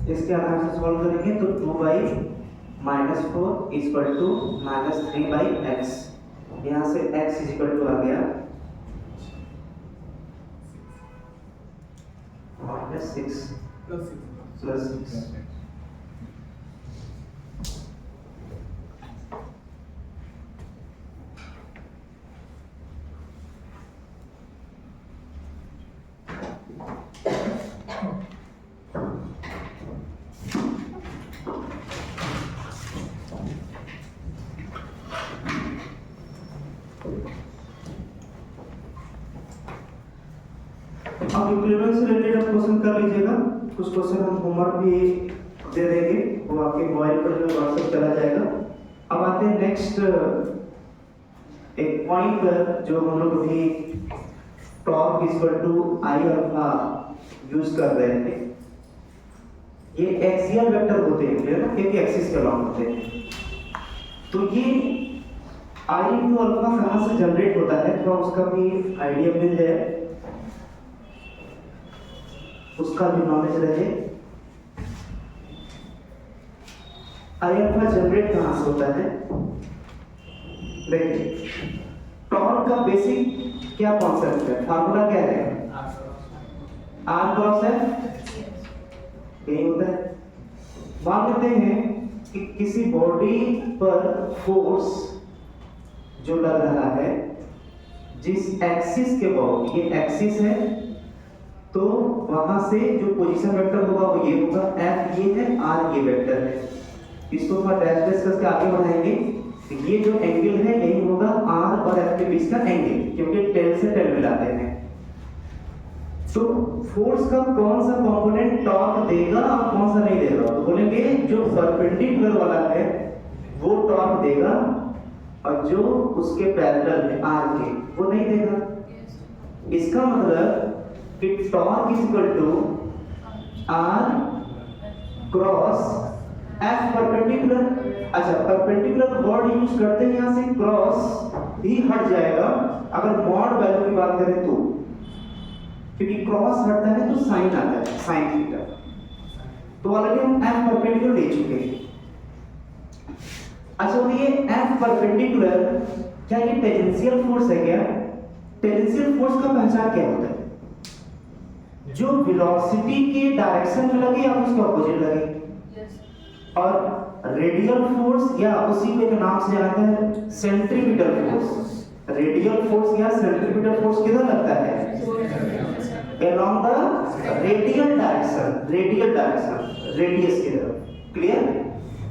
इसके आधार से सॉल्व करेंगे तो 2 by -4 equal to -3 by x। यहाँ से x इक्वल टू आ गया -6 प्लस 6। अब यूक्लिड से रिलेटेड आप क्वेश्चन कर लीजिएगा। कुछ क्वेश्चन हम होमवर्क भी दे देंगे, वो आपके मोबाइल पर जो व्हाट्सएप चला जाएगा। अब आते हैं नेक्स्ट एक पॉइंट पर जो हम लोग अभी torque equal to I alpha use कर रहे थे। ये एक्सियल वेक्टर होते हैं, क्लियर ना, क्योंकि एक्सिस के अलॉन्ग होते हैं। तो ये आई इंटू अल्फा कहाँ से जनरेट होता है, थोड़ा उसका भी आइडिया मिल जाए, उसका भी नॉलेज रहे। आई अल्फा जनरेट कहां से होता है? देखिए टॉर्क का बेसिक क्या कॉन्सेप्ट है, फार्मूला क्या है? आर क्रॉस एफ, यही होता है। मान लेते हैं कि किसी बॉडी पर फोर्स जो लग रहा है जिस एक्सिस के अबाउट, ये एक्सिस है, तो वहां से जो पोजीशन वेक्टर होगा वो ये होगा, एफ ये है, आर ये वेक्टर है। इसको थोड़ा डैश डैश करके आगे बढ़ाएंगे। ये जो एंगल है यही होगा आर और एफ के बीच का एंगल, क्योंकि टेल से टेल मिलाते हैं। तो फोर्स का कौन सा कंपोनेंट टॉर्क देगा और कौन सा नहीं देगा? तो बोलेंगे जो परपेंडिकुलर वाला है वो टॉर्क देगा और जो उसके पैरेलल है आर के वो नहीं देगा। इसका मतलब कि torque is equal to r cross f perpendicular. अच्छा, परपेंडिकुलर वर्ड यूज करते हैं, यहां से क्रॉस ही हट जाएगा अगर मॉड वैल्यू की बात करें तो, क्योंकि क्रॉस हटता है तो साइन आता है, साइन थीटा। तो ऑलरेडी हम एफ परपेंडिकुलर ले चुके हैं। अच्छा, तो ये एफ परपेंडिकुलर क्या ये टेंजेंशियल फोर्स है क्या? टेंजेंशियल फोर्स का पहचान क्या होता है? जो वेलोसिटी के डायरेक्शन में लगे या उसके ऑपोजिट लगे। और रेडियल फोर्स या उसी के नाम से जाना जाता है सेंट्रीपिटल फोर्स। रेडियल फोर्स या सेंट्रीपिटल फोर्स किधर लगता है? along the radial direction, radius की तरफ। क्लियर?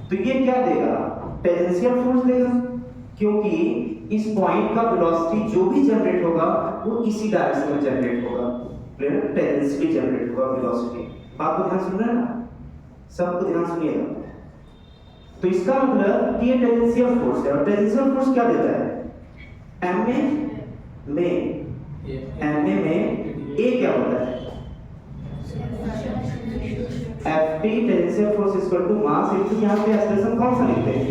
तो ये क्या देगा? टेंजेंशियल फोर्स देगा, क्योंकि इस पॉइंट का वेलोसिटी जो भी जनरेट होगा वो इसी डायरेक्शन में जनरेट होगा। क्लियर? टेंजेंशियली जनरेट होगा वेलोसिटी। बात को ध्यान सुनना है ना, सबको ध्यान सुनिएगा। तो इसका मतलब कि ये टेंजेंशियल फोर्स है, और टेंजेंशियल फोर्स क्या देता है? m में में ma में a क्या होता है? Ft tensile force equal to mass into यहाँ पे एक्सप्रेशन कौन सा लिखते हैं?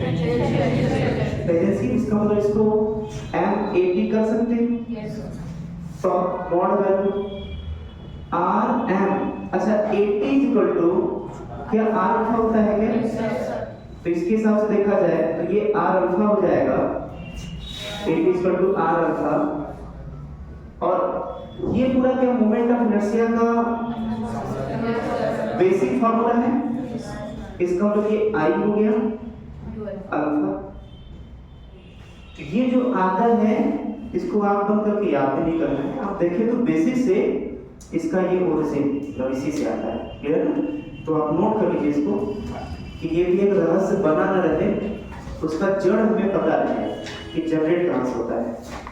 टेंजेंसी। इसका मतलब इसको m80 कर सकते हैं। तो मॉड वैल्यू rm, अच्छा 80 इक्वल टू क्या r अल्फा होता है क्या? तो इसके हिसाब से देखा जाए तो ये r अल्फा हो जाएगा 80 इक्वल टू r अल्फा। और ये पूरा क्या मोमेंट ऑफ इनर्शिया का बेसिक फार्मूला है। इसका मतलब ये I हो गया अल्फा। तो ये जो आधा है इसको आप बंद करके याद भी नहीं करना है। आप देखें तो बेसिक से इसका ये ओरिजिन मतलब इसी से आता है। क्लियर है? तो आप नोट कर लीजिए इसको कि ये भी एक रहस्य बना न रहे, उसका जड़ हमें पता रहे कि जनरेट कहां से होता है।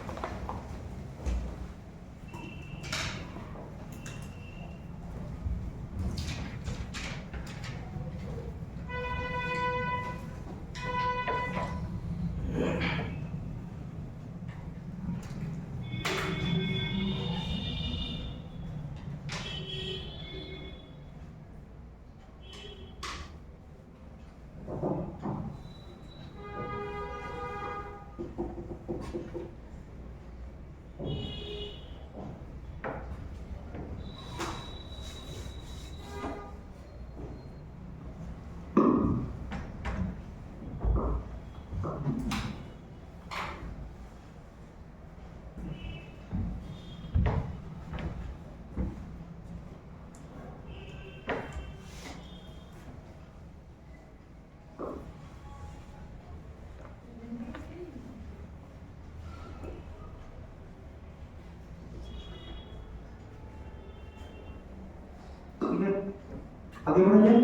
आगे बढ़ जाए।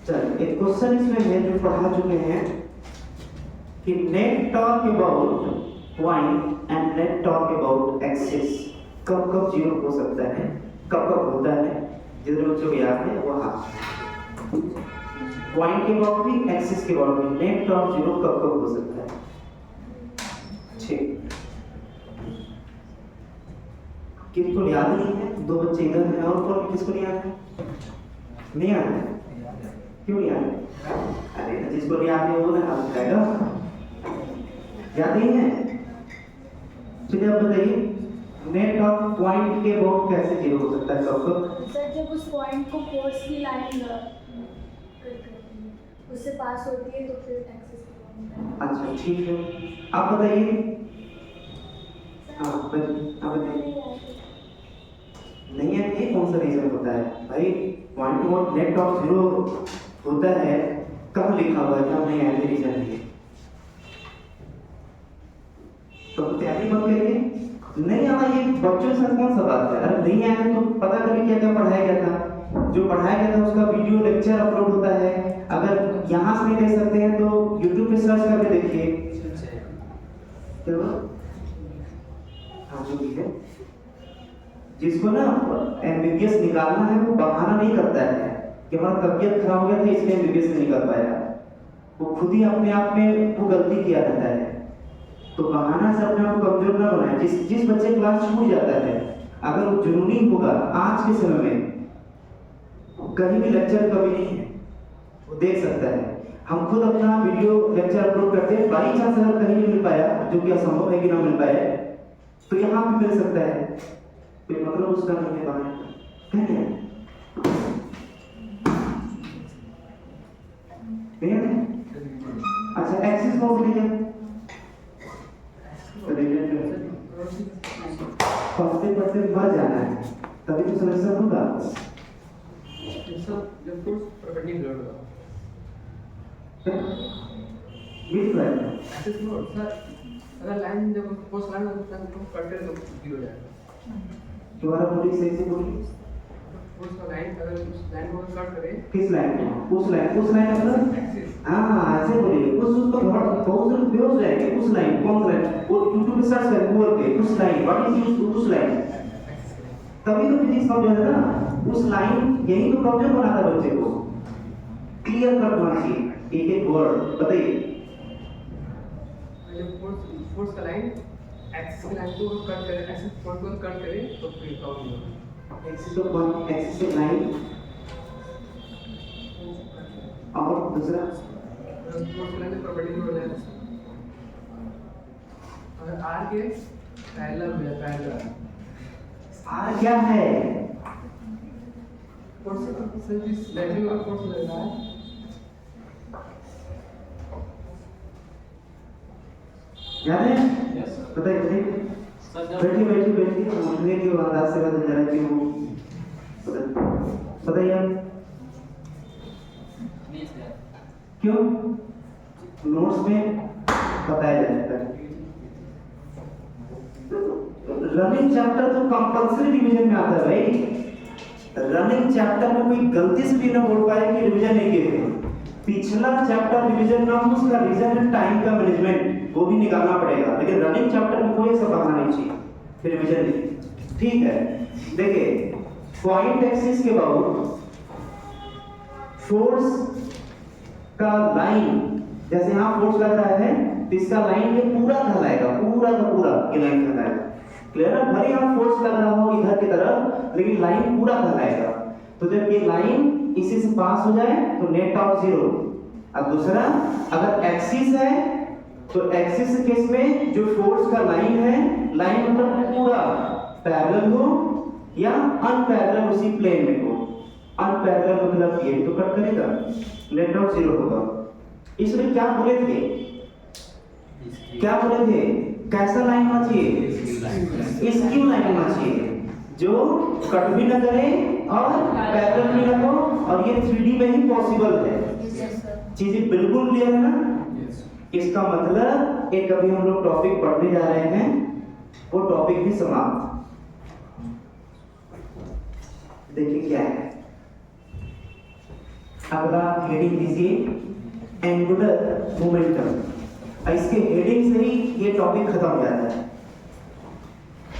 चलिए एक क्वेश्चन इसमें है जो पढ़ा चुके हैं कि net torque about point and net torque about axis कब कब जीरो हो सकता है, कब कब होता है। जितने बच्चों को याद है वो हाँ, पॉइंट के अबाउट भी एक्सिस के अबाउट भी नेट टॉर्क जीरो कब कब हो सकता है। ठीक, किसको याद नहीं है? दो बच्चे इधर हैं और कौन किसको नहीं याद है? नहीं याद है? क्यों नहीं याद है? अरे जिसको नहीं याद है वो ना हाथ उठाएगा। याद नहीं है? चलिए आप बताइए नेट ऑफ पॉइंट के अबाउट कैसे जीरो हो सकता है कब कब? सर जब उस पॉइंट को फोर्स की लाइन उससे पास होती है तो फिर एक्सिस के। अच्छा ठीक है, आप बताइए। आप बताइए नहीं है, ये कौन सा रीजन होता है भाई? Point two net of zero होता है, कहाँ लिखा हुआ है? क्या नहीं है रीजन है? तो तैयारी मत करिए, नहीं आना ये बच्चों के साथ कौन सा बात है? अरे नहीं आया तो पता करिए क्या क्या पढ़ाया गया था। जो पढ़ाया गया था उसका वीडियो लेक्चर अपलोड होता है, अगर यहाँ से नहीं देख सकते हैं तो यूट्यूब पे सर्च करके देखिए। चलो हाँ जो भी है, जिसको ना एमबीबीएस निकालना है वो बहाना नहीं करता है कि हमारा तबीयत खराब हो गया था इसलिए एमबीबीएस नहीं कर पाया। वो खुद ही अपने आप में वो गलती किया रहता है। तो बहाना से अपने आप को कमजोर ना बनाए। जिस बच्चे क्लास छूट जाता है, अगर वो जुनूनी होगा आज के समय में, कहीं भी लेक्चर कभी नहीं है, वो देख सकता है। हम खुद अपना वीडियो लेक्चर अपलोड करते हैं, बाई चांस अगर कहीं नहीं मिल पाया, जो कि असंभव है कि ना मिल पाए, तो यहाँ भी मिल सकता है। तो मतलब उसका नहीं है बहाना है। अच्छा एक्सिस नोट लीजिए। पढ़ते पढ़ते मर जाना है तभी तो समस्या होगा। जब फोर्स परपेंडिकुलर होगा एक्सिस नोट सर, अगर लाइन जब फोर्स लाइन होता है तो कट कर तो हो जाएगा। दोबारा बोलिए, सही से बोलिए। फोर्स का लाइन अगर उस लाइन को कट करें, किस लाइन को? उस लाइन मतलब एक्सिस। हाँ ऐसे बोलिए, उसको बहुत बेहोश जाएंगे। उस लाइन कौन सा लाइन? वो यूट्यूब पे सर्च कर गूगल पे उस लाइन, व्हाट इज यूज उस लाइन। तभी तो फिजिक्स कमजोर है ना। उस लाइन यही तो कमजोर बनाता बच्चे को। क्लियर कट होना चाहिए एक एक वर्ड बताइए। जब फोर्स का लाइन एक्सिस की लाइन को कट करे, एक्सिस पॉइंट को कट करे तो फिर प्रॉब्लम होगी। एक्सिस तो पॉइंट एक्सिस लाइन और दूसरा फोर्स लाइन की परपेंडिकुलर है। अगर आर के पैरेलल हो जाए, पैरेलल आर क्या है? फोर्स से जिस डायरेक्शन में फोर्स लग रहा है याद है? बताइए बताइए। बैठिए समझने की अंदाज से बदल जरा क्यों बताइए आप क्यों नोट्स में बताया जाता है। रनिंग चैप्टर तो कंपल्सरी रिवीजन में आता है भाई। रनिंग चैप्टर में कोई गलती से भी ना बोल पाए कि रिवीजन नहीं किए थे। पिछला चैप्टर रिवीजन ना हो उसका रीजन है टाइम का मैनेजमेंट, वो भी निकालना पड़ेगा, लेकिन रनिंग चैप्टर में कोई ऐसा बहाना नहीं चाहिए फिर रिवीजन नहीं। ठीक है, देखिए पॉइंट एक्सिस के बाद फोर्स का लाइन, जैसे यहाँ फोर्स लग रहा है तो इसका लाइन ये पूरा कहलाएगा, पूरा का पूरा ये लाइन कहलाएगा। क्लियर है? भले यहाँ फोर्स लग रहा हो इधर की तरफ लेकिन लाइन पूरा कहलाएगा। तो जब ये लाइन इसी से पास हो जाए तो नेट ऑफ जीरो। अब दूसरा, अगर एक्सिस है तो एक्सिस केस में जो फोर्स का लाइन है, लाइन मतलब पूरा पैरेलल हो या अनपैरेलल उसी प्लेन में हो। अनपैरेलल मतलब ये तो कट करेगा, नेट ऑफ जीरो होगा। इसमें क्या बोले थे, क्या बोले थे, कैसा लाइन होना चाहिए? स्क्यू लाइन होना चाहिए जो कट भी न करे और पैरेलल भी न हो, और ये 3D में ही पॉसिबल है। चीजें बिल्कुल क्लियर है ना? इसका मतलब एक अभी हम लोग टॉपिक पढ़ने जा रहे हैं, वो टॉपिक भी समाप्त। देखिए क्या है, अगला हेडिंग दीजिए एंगुलर मोमेंटम। इसके हेडिंग से ही ये टॉपिक खत्म हो जाता है।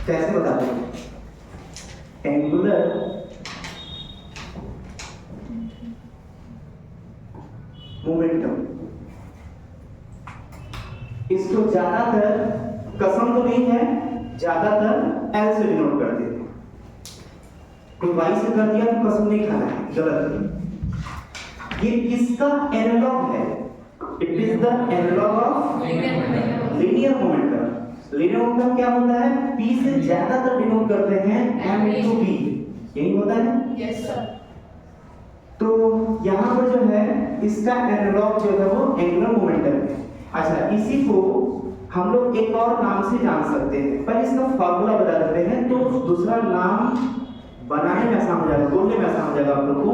कैसे बता दें? एंगुलर मोमेंटम, इसको ज्यादातर, कसम तो नहीं है, ज्यादातर एल से डिनोट करते थे। कोई वाई से कर दिया तो कसम नहीं खाना है, गलत है। ये किसका एनालॉग है? It is the analog of linear momentum. Linear momentum क्या होता है? p से ज्यादातर डिनोट करते हैं m into v, यही होता है। Yes sir. तो यहाँ पर जो है इसका एनालॉग जो है वो एंगुलर मोमेंटम है। अच्छा, इसी को हम लोग एक और नाम से जान सकते हैं, पर इसका फार्मूला बता देते हैं तो दूसरा नाम बनाने में आसान हो जाएगा, बोलने में आसान हो जाएगा आप लोग को।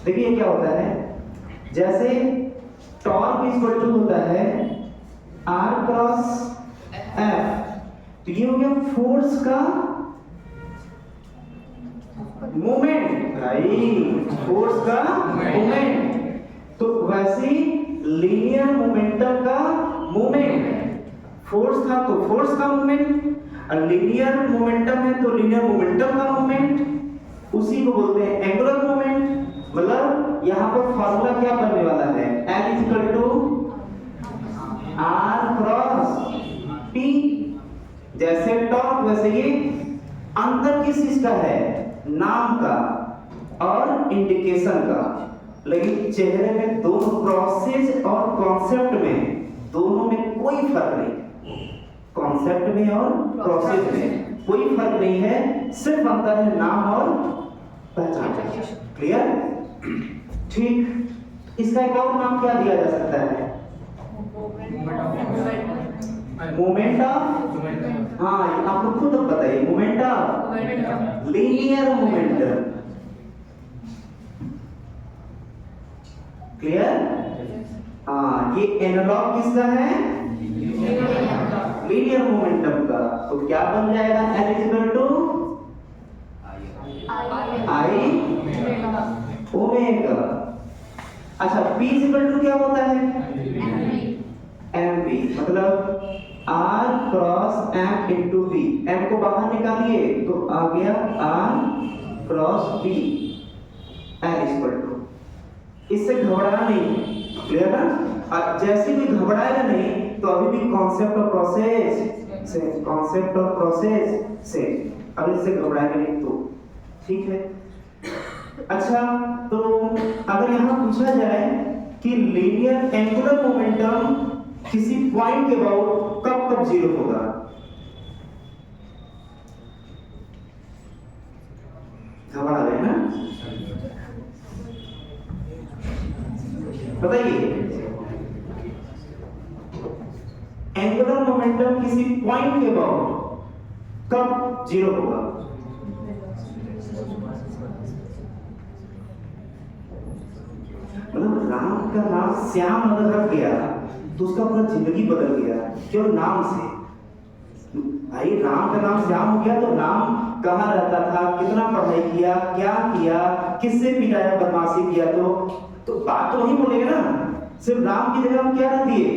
देखिए क्या होता है, जैसे टॉर्क इक्वल टू होता है r क्रॉस f, तो ये हो गया फोर्स का मोमेंट, राइट, फोर्स का मोमेंट। तो वैसे लीनियर मोमेंटम का मोमेंट, फोर्स था तो फोर्स का मोमेंट, और लीनियर मोमेंटम है तो लीनियर मोमेंटम का मोमेंट, उसी को बोलते हैं एंगुलर मोमेंट। मतलब यहाँ पर फार्मूला क्या बनने वाला है? L equal to R cross P। जैसे टॉर्क वैसे ये अंतर किस चीज का है? नाम का और इंडिकेशन का। लेकिन चेहरे में दोनों प्रोसेस और कॉन्सेप्ट में, दोनों में कोई फर्क नहीं। कॉन्सेप्ट में और प्रोसेस में कोई फर्क नहीं है, सिर्फ अंतर है नाम और पहचान। क्लियर? ठीक, इसका एक और नाम क्या दिया जा सकता है? मोमेंट ऑफ, हाँ आप लोग खुद बताइए, moment of linear momentum. Clear? हाँ, ये एनालॉग किसका है? लीनियर मोमेंटम का। तो क्या बन जाएगा? L equal to I omega. अच्छा, P इक्वल टू क्या होता है? mv, मतलब r cross m into v। m को बाहर निकालिए तो आ गया r cross v। L equal to इससे घबराना नहीं, क्लियर ना? और जैसे भी घबराएगा नहीं तो अभी भी कॉन्सेप्ट ऑफ प्रोसेस से, कॉन्सेप्ट ऑफ प्रोसेस से, अब इससे घबराएगा नहीं तो ठीक है। अच्छा, तो अगर यहाँ पूछा जाए कि लीनियर एंगुलर मोमेंटम किसी पॉइंट के अबाउट कब कब जीरो होगा, घबरा गए ना? बताइए, एंगुलर मोमेंटम किसी पॉइंट के अबाउट कब जीरो होगा? मतलब राम का नाम श्याम अगर रख गया तो उसका पूरा जिंदगी बदल गया केवल नाम से। भाई राम का नाम श्याम हो गया तो राम कहाँ रहता था, कितना पढ़ाई किया, क्या किया, किससे पिटाया, बदमाशी किया, तो बात तो वही बोलेंगे ना। सिर्फ राम की जगह हम क्या रख दिए,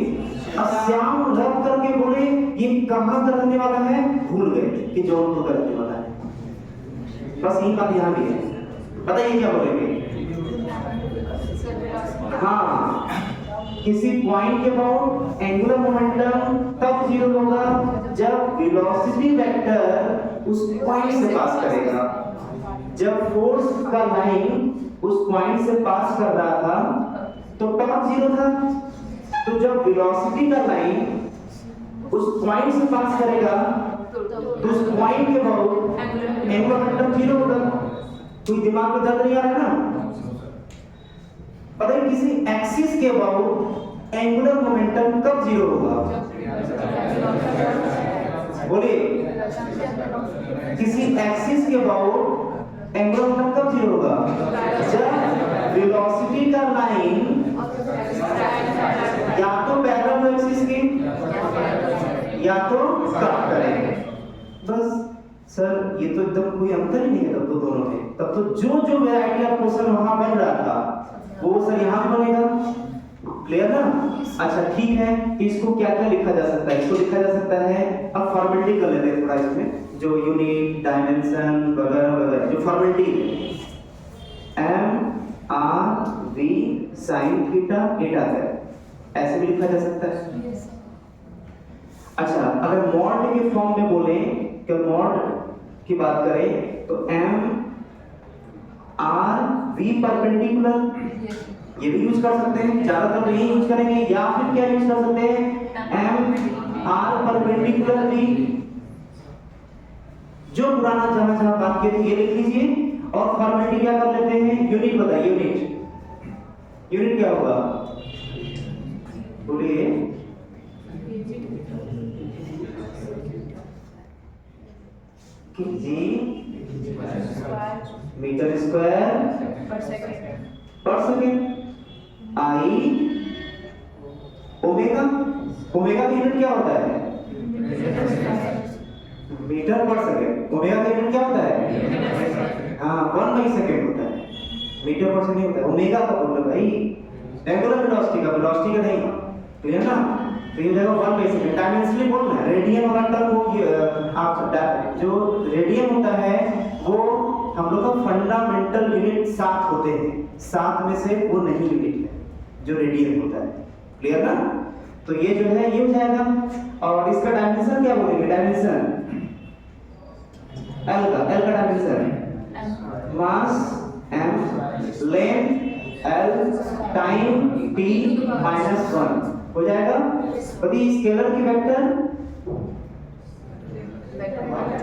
अब श्याम रख करके बोले ये कहाँ का रहने वाला है, भूल गए कि जौनपुर का रहने वाला है। बस यही बात यहाँ भी है। बताइए क्या बोलेंगे? हाँ, किसी पॉइंट के अबाउट एंगुलर मोमेंटम तब जीरो होगा जब वेलोसिटी वेक्टर उस पॉइंट से पास करेगा। जब फोर्स का लाइन उस पॉइंट से पास कर रहा था तो टॉर्क जीरो था, तो जब वेलोसिटी का लाइन उस पॉइंट से पास करेगा तो उस पॉइंट के अबाउट एंगुलर मोमेंटम जीरो होगा। कोई दिमाग में दर्द नहीं आ रहा है ना? पता है किसी एक्सिस के अबाउट एंगुलर मोमेंटम कब जीरो होगा? बोलिए, किसी एक्सिस के अबाउट एंगुलर मोमेंटम कब जीरो होगा? जब वेलोसिटी का लाइन या तो पैरेलल एक्सिस की या तो कट करेंगे। बस सर ये तो एकदम कोई अंतर ही नहीं है तब तो दोनों में। तब तो जो वैरायटी ऑफ क्वेश्चन वहां बन रहा था वो सर यहाँ बनेगा। क्लियर ना? अच्छा ठीक है, इसको क्या क्या लिखा जा सकता है? इसको लिखा जा सकता है, अब फॉर्मेलिटी कर लेते हैं थोड़ा इसमें, जो यूनिट, डायमेंशन वगैरह वगैरह जो formality, m r v sine theta eta है, ऐसे भी लिखा जा सकता है। अच्छा, अगर मॉड के फॉर्म में बोले कि मॉड की बात करें तो एम आर वी परपेंडिकुलर ये भी यूज कर सकते हैं, ज्यादातर तो यही यूज करेंगे, या फिर क्या यूज कर सकते हैं, एम आर परपेंडिकुलर वी। जो पुराना जहां जहां बात की थी ये लिख लीजिए, और फॉर्मेलिटी क्या कर लेते हैं, यूनिट बताइए। यूनिट क्या होगा, बोलिए? जी मीटर स्क्वायर पर सेकेंड, आई ओमेगा। ओमेगा का यूनिट क्या होता है, मीटर पर सेकेंड। ओमेगा का यूनिट क्या होता है, हाँ 1/सेकेंड होता है, मीटर पर सेकेंड होता है। ओमेगा का बोल रहे भाई, एंगुलर वेलोसिटी का नहीं, क्लियर ना? तो ये देखो 1/सेकेंड डायमेंशनली बोलना है। रेडियन वाला टर्म वो आप जो रेडियन होता है वो हम लोग का फंडामेंटल यूनिट 7 होते हैं, 7 में से वो नहीं यूनिट है जो रेडियन होता है। क्लियर ना? तो ये जो है ये हो जाएगा। और इसका डायमेंशन क्या बोलेंगे, डायमेंशन एल का dimension mass M, length L, time T -1 हो जाएगा। पति स्केलर की वेक्टर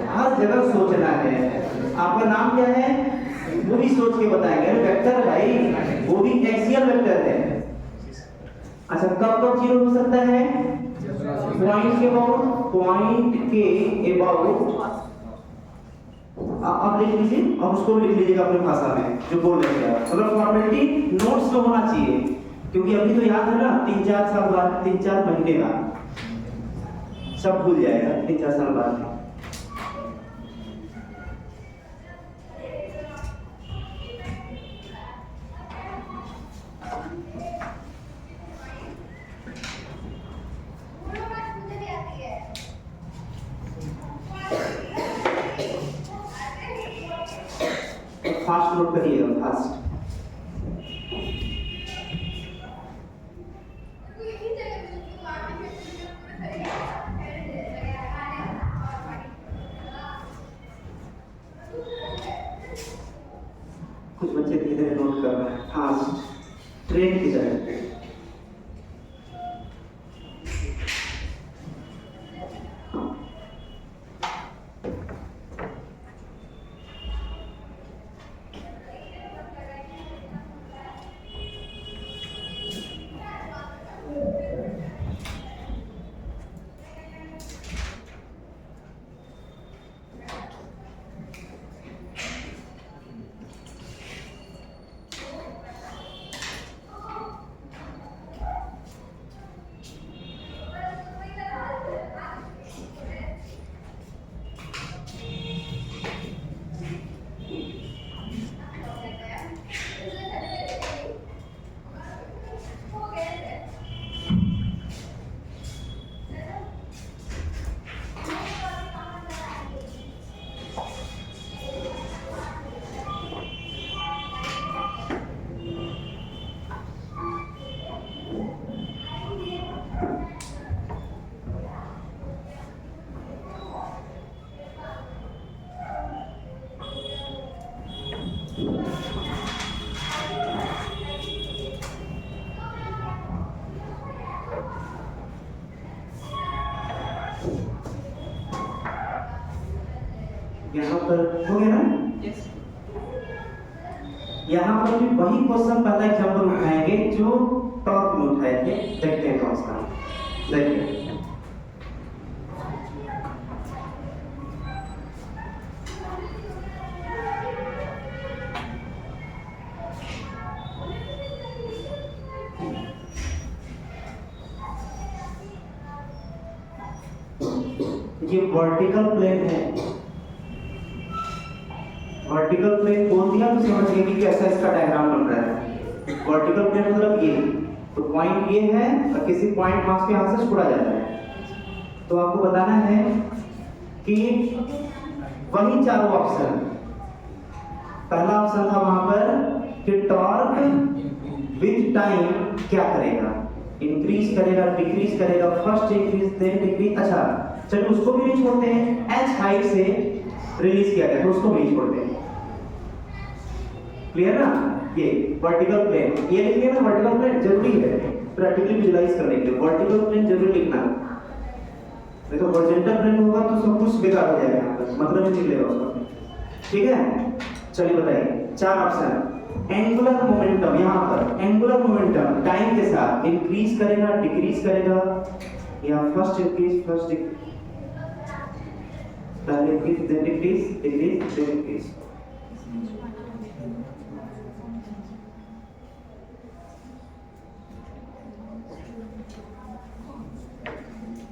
हर जगह सोचना है। आपका नाम क्या है वो भी सोच के बताएंगे। वेक्टर भाई वो भी एक्सियल वेक्टर है। अच्छा, कब जीरो हो सकता है, पॉइंट के अबाउट आप लिख लीजिए और उसको भी लिख लीजिएगा अपनी भाषा में जो बोल रहे हैं। मतलब फॉर्मेलिटी नोट्स में होना चाहिए, क्योंकि अभी तो याद है ना, 3-4 साल बाद, 3-4 महीने बाद सब भूल जाएगा, 3-4 साल बाद। फास्ट नोट करिएगा, फास्ट। यहाँ पर हो गया ना? Yes. यहाँ पर भी वही क्वेश्चन पहला एग्जाम्पल उठाएंगे जो टॉप में उठाए थे, देखते हैं कौन सा। देखिए ये वर्टिकल प्लेन है। वर्टिकल प्लेन बोल दिया तो समझ गए कि कैसा इसका डायग्राम बन रहा है। वर्टिकल प्लेन मतलब ये, तो पॉइंट ये है और किसी पॉइंट मास के यहाँ से छुड़ा जाता है। तो आपको बताना है कि वही चारों ऑप्शन, पहला ऑप्शन था वहां पर कि टॉर्क विद टाइम क्या करेगा, इंक्रीज करेगा, डिक्रीज करेगा, फर्स्ट इंक्रीज देन डिक्रीज। अच्छा चलो उसको भी नहीं छोड़ते हैं, एच हाइट से रिलीज किया गया तो उसको भी नहीं छोड़ते हैं। क्लियर ना? ये वर्टिकल प्लेन, ये लिख लिया ना, वर्टिकल प्लेन जरूरी है प्रैक्टिकली विजुलाइज करने के लिए, वर्टिकल प्लेन जरूर लिखना। नहीं तो हॉरिजॉन्टल प्लेन होगा तो सब कुछ बेकार हो जाएगा, यहाँ पर मतलब नहीं निकलेगा उसका। ठीक है, चलिए बताइए चार ऑप्शन। एंगुलर मोमेंटम, यहाँ पर एंगुलर मोमेंटम टाइम के साथ इंक्रीज करेगा, डिक्रीज करेगा, या फर्स्ट इंक्रीज फर्स्ट डिक्रीज, पहले increase then decrease, decrease then increase.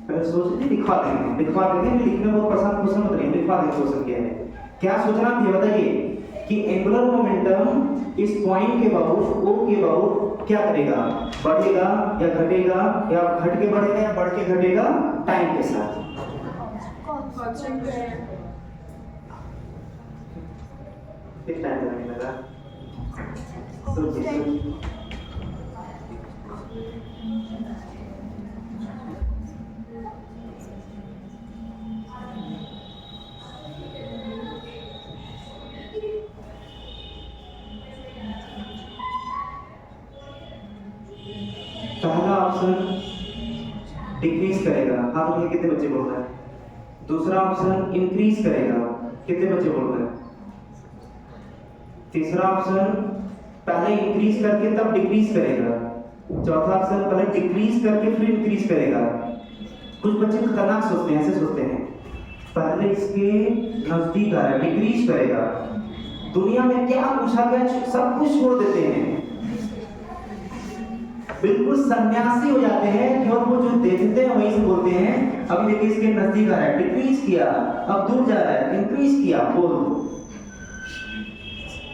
पहले सोच लीजिए, दिखा देंगे लिखने में बहुत पसंद क्वेश्चन मत रहिए, दिखा देंगे क्वेश्चन क्या है। क्या सोचना है बताइए कि एंगुलर मोमेंटम इस पॉइंट के अबाउट, ओ के अबाउट क्या करेगा, बढ़ेगा या घटेगा, या घट के बढ़ेगा या बढ़ के घटेगा टाइम के साथ। कांस्टेंट है। कितना टाइम लगेगा सोचिए। पहला ऑप्शन डिक्रीज करेगा, हाँ तो कितने बच्चे बोल रहे हैं। दूसरा ऑप्शन इंक्रीज करेगा, कितने बच्चे बोल रहे हैं। तीसरा ऑप्शन पहले इंक्रीज करके तब डिक्रीज करेगा। चौथा ऑप्शन पहले डिक्रीज करके फिर इंक्रीज करेगा। कुछ बच्चे खतरनाक सोचते हैं, ऐसे सोचते हैं पहले इसके नजदीक आ रहा है, डिक्रीज करेगा। दुनिया में क्या पूछा गया सब कुछ छोड़ देते हैं, बिल्कुल सन्यासी हो जाते हैं कि और वो जो देखते हैं वहीं से बोलते हैं अभी देखिए इसके नजदीक आ रहा है, डिक्रीज किया, अब दूर जा रहा है, इंक्रीज किया, बोल दो।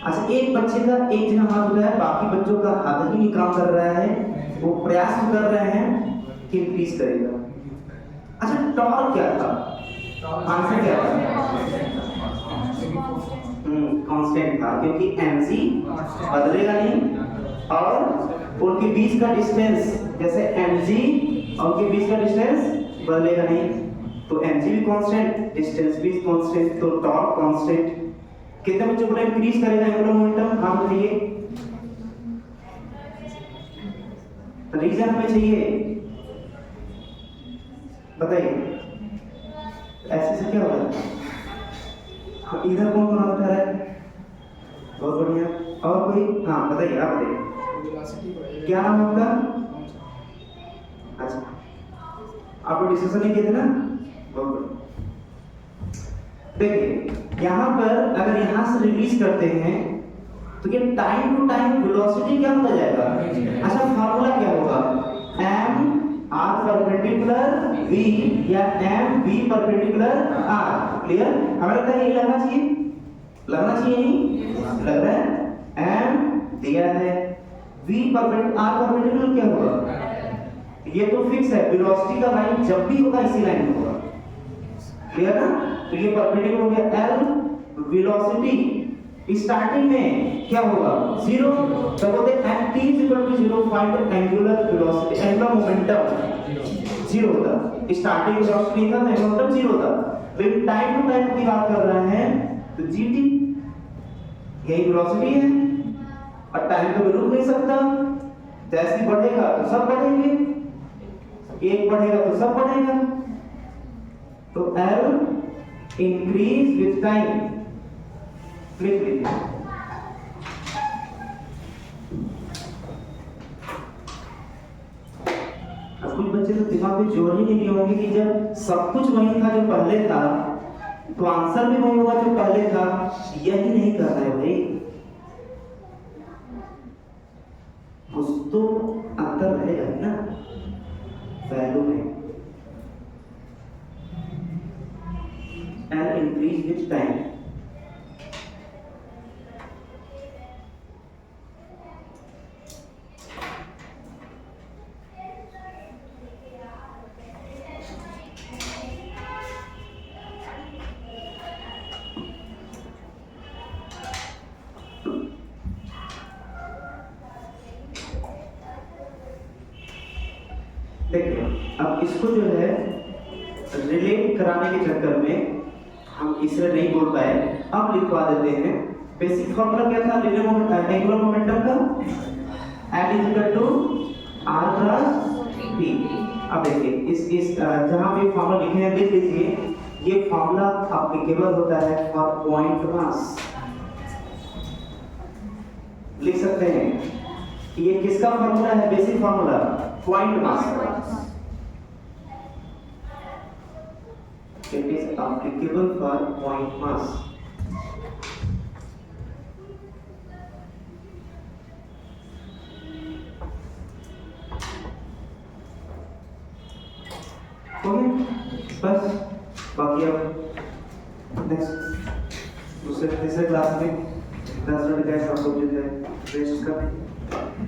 अच्छा एक बच्चे का एक जना हाथ उठा है, बाकी बच्चों का हाथ ही नहीं काम कर रहा है, वो प्रयास कर रहे हैं कि इंक्रीज करेगा। अच्छा टॉर्क क्या था, आंसर क्या था? कांस्टेंट था, क्योंकि mc बदलेगा नहीं और उनके बीच का डिस्टेंस जैसे mg और उनके बीच का डिस्टेंस बदलेगा नहीं, तो mg भी कांस्टेंट, डिस्टेंस भी कांस्टेंट, तो टॉर्क कांस्टेंट। कितने बच्चों को इंक्रीज करेगा एंगुलर मोमेंटम, हाँ बताइए। रीजन हमें चाहिए, बताइए ऐसे से क्या होगा। हाँ, इधर कौन कौन उठा रहा है, बहुत बढ़िया। और कोई, हाँ बताइए, आप बताइए क्या नाम है आपका। अच्छा आप लोग डिस्कशन नहीं किए थे ना, बहुत बढ़िया। देखिए यहाँ पर अगर यहाँ से रिलीज करते हैं तो ये टाइम टू टाइम वेलोसिटी क्या होता जाएगा। अच्छा फार्मूला क्या होगा, m r परपेंडिकुलर v या m v perpendicular r। Clear, हमें लगता है यही लगना चाहिए, लगना चाहिए नहीं लग रहा है। m दिया है, v परपेंडिकुलर r परपेंडिकुलर क्या होगा, ये तो फिक्स है, वेलोसिटी का लाइन जब भी होगा इसी लाइन में होगा। क्लियर ना, तो ये परपेंडिकुलर हो गया l, वेलोसिटी स्टार्टिंग में क्या होगा जीरो, तब बोलते हैं t = 0 find angular velocity, angular momentum zero होता, स्टार्टिंग वेलोसिटी था तो एंगुलर मोमेंटम जीरो होता। लेकिन टाइम टू टाइम की बात कर रहे हैं तो gt यही वेलोसिटी है और टाइम को रुक नहीं सकता, जैसे बढ़ेगा तो सब बढ़ेंगे, एक बढ़ेगा तो सब बढ़ेगा, तो l इंक्रीज विथ टाइम। लिख लीजिए। अब कुछ बच्चे तो दिमाग में जोर ही नहीं दिए होंगे कि जब सब कुछ वही था जो पहले था तो आंसर भी वही होगा जो पहले था। यही नहीं कर रहा है भाई, कुछ तो अंतर रहेगा ही ना वैल्यू में। And increase with time. देखिए अब इसको जो है रिलेट कराने के चक्कर में हम इससे नहीं बोल पाए, अब लिखवा देते हैं। बेसिक फॉर्मूला क्या था एंगुलर मोमेंटम का? F is equal to r plus p। अब देखिए इस जहां पे फॉर्मूला लिखे हैं देख लीजिए, ये फॉर्मूला एप्लीकेबल होता है फॉर पॉइंट मास। लिख सकते हैं कि ये किसका फॉर्मूला है? बेसिक फॉर्मूला पॉइंट मास का। It is applicable for point mass. Okay बस, बाकी अब नेक्स्ट दूसरे तीसरे क्लास में 10 मिनट का हम लोग जो है रेस्ट करें।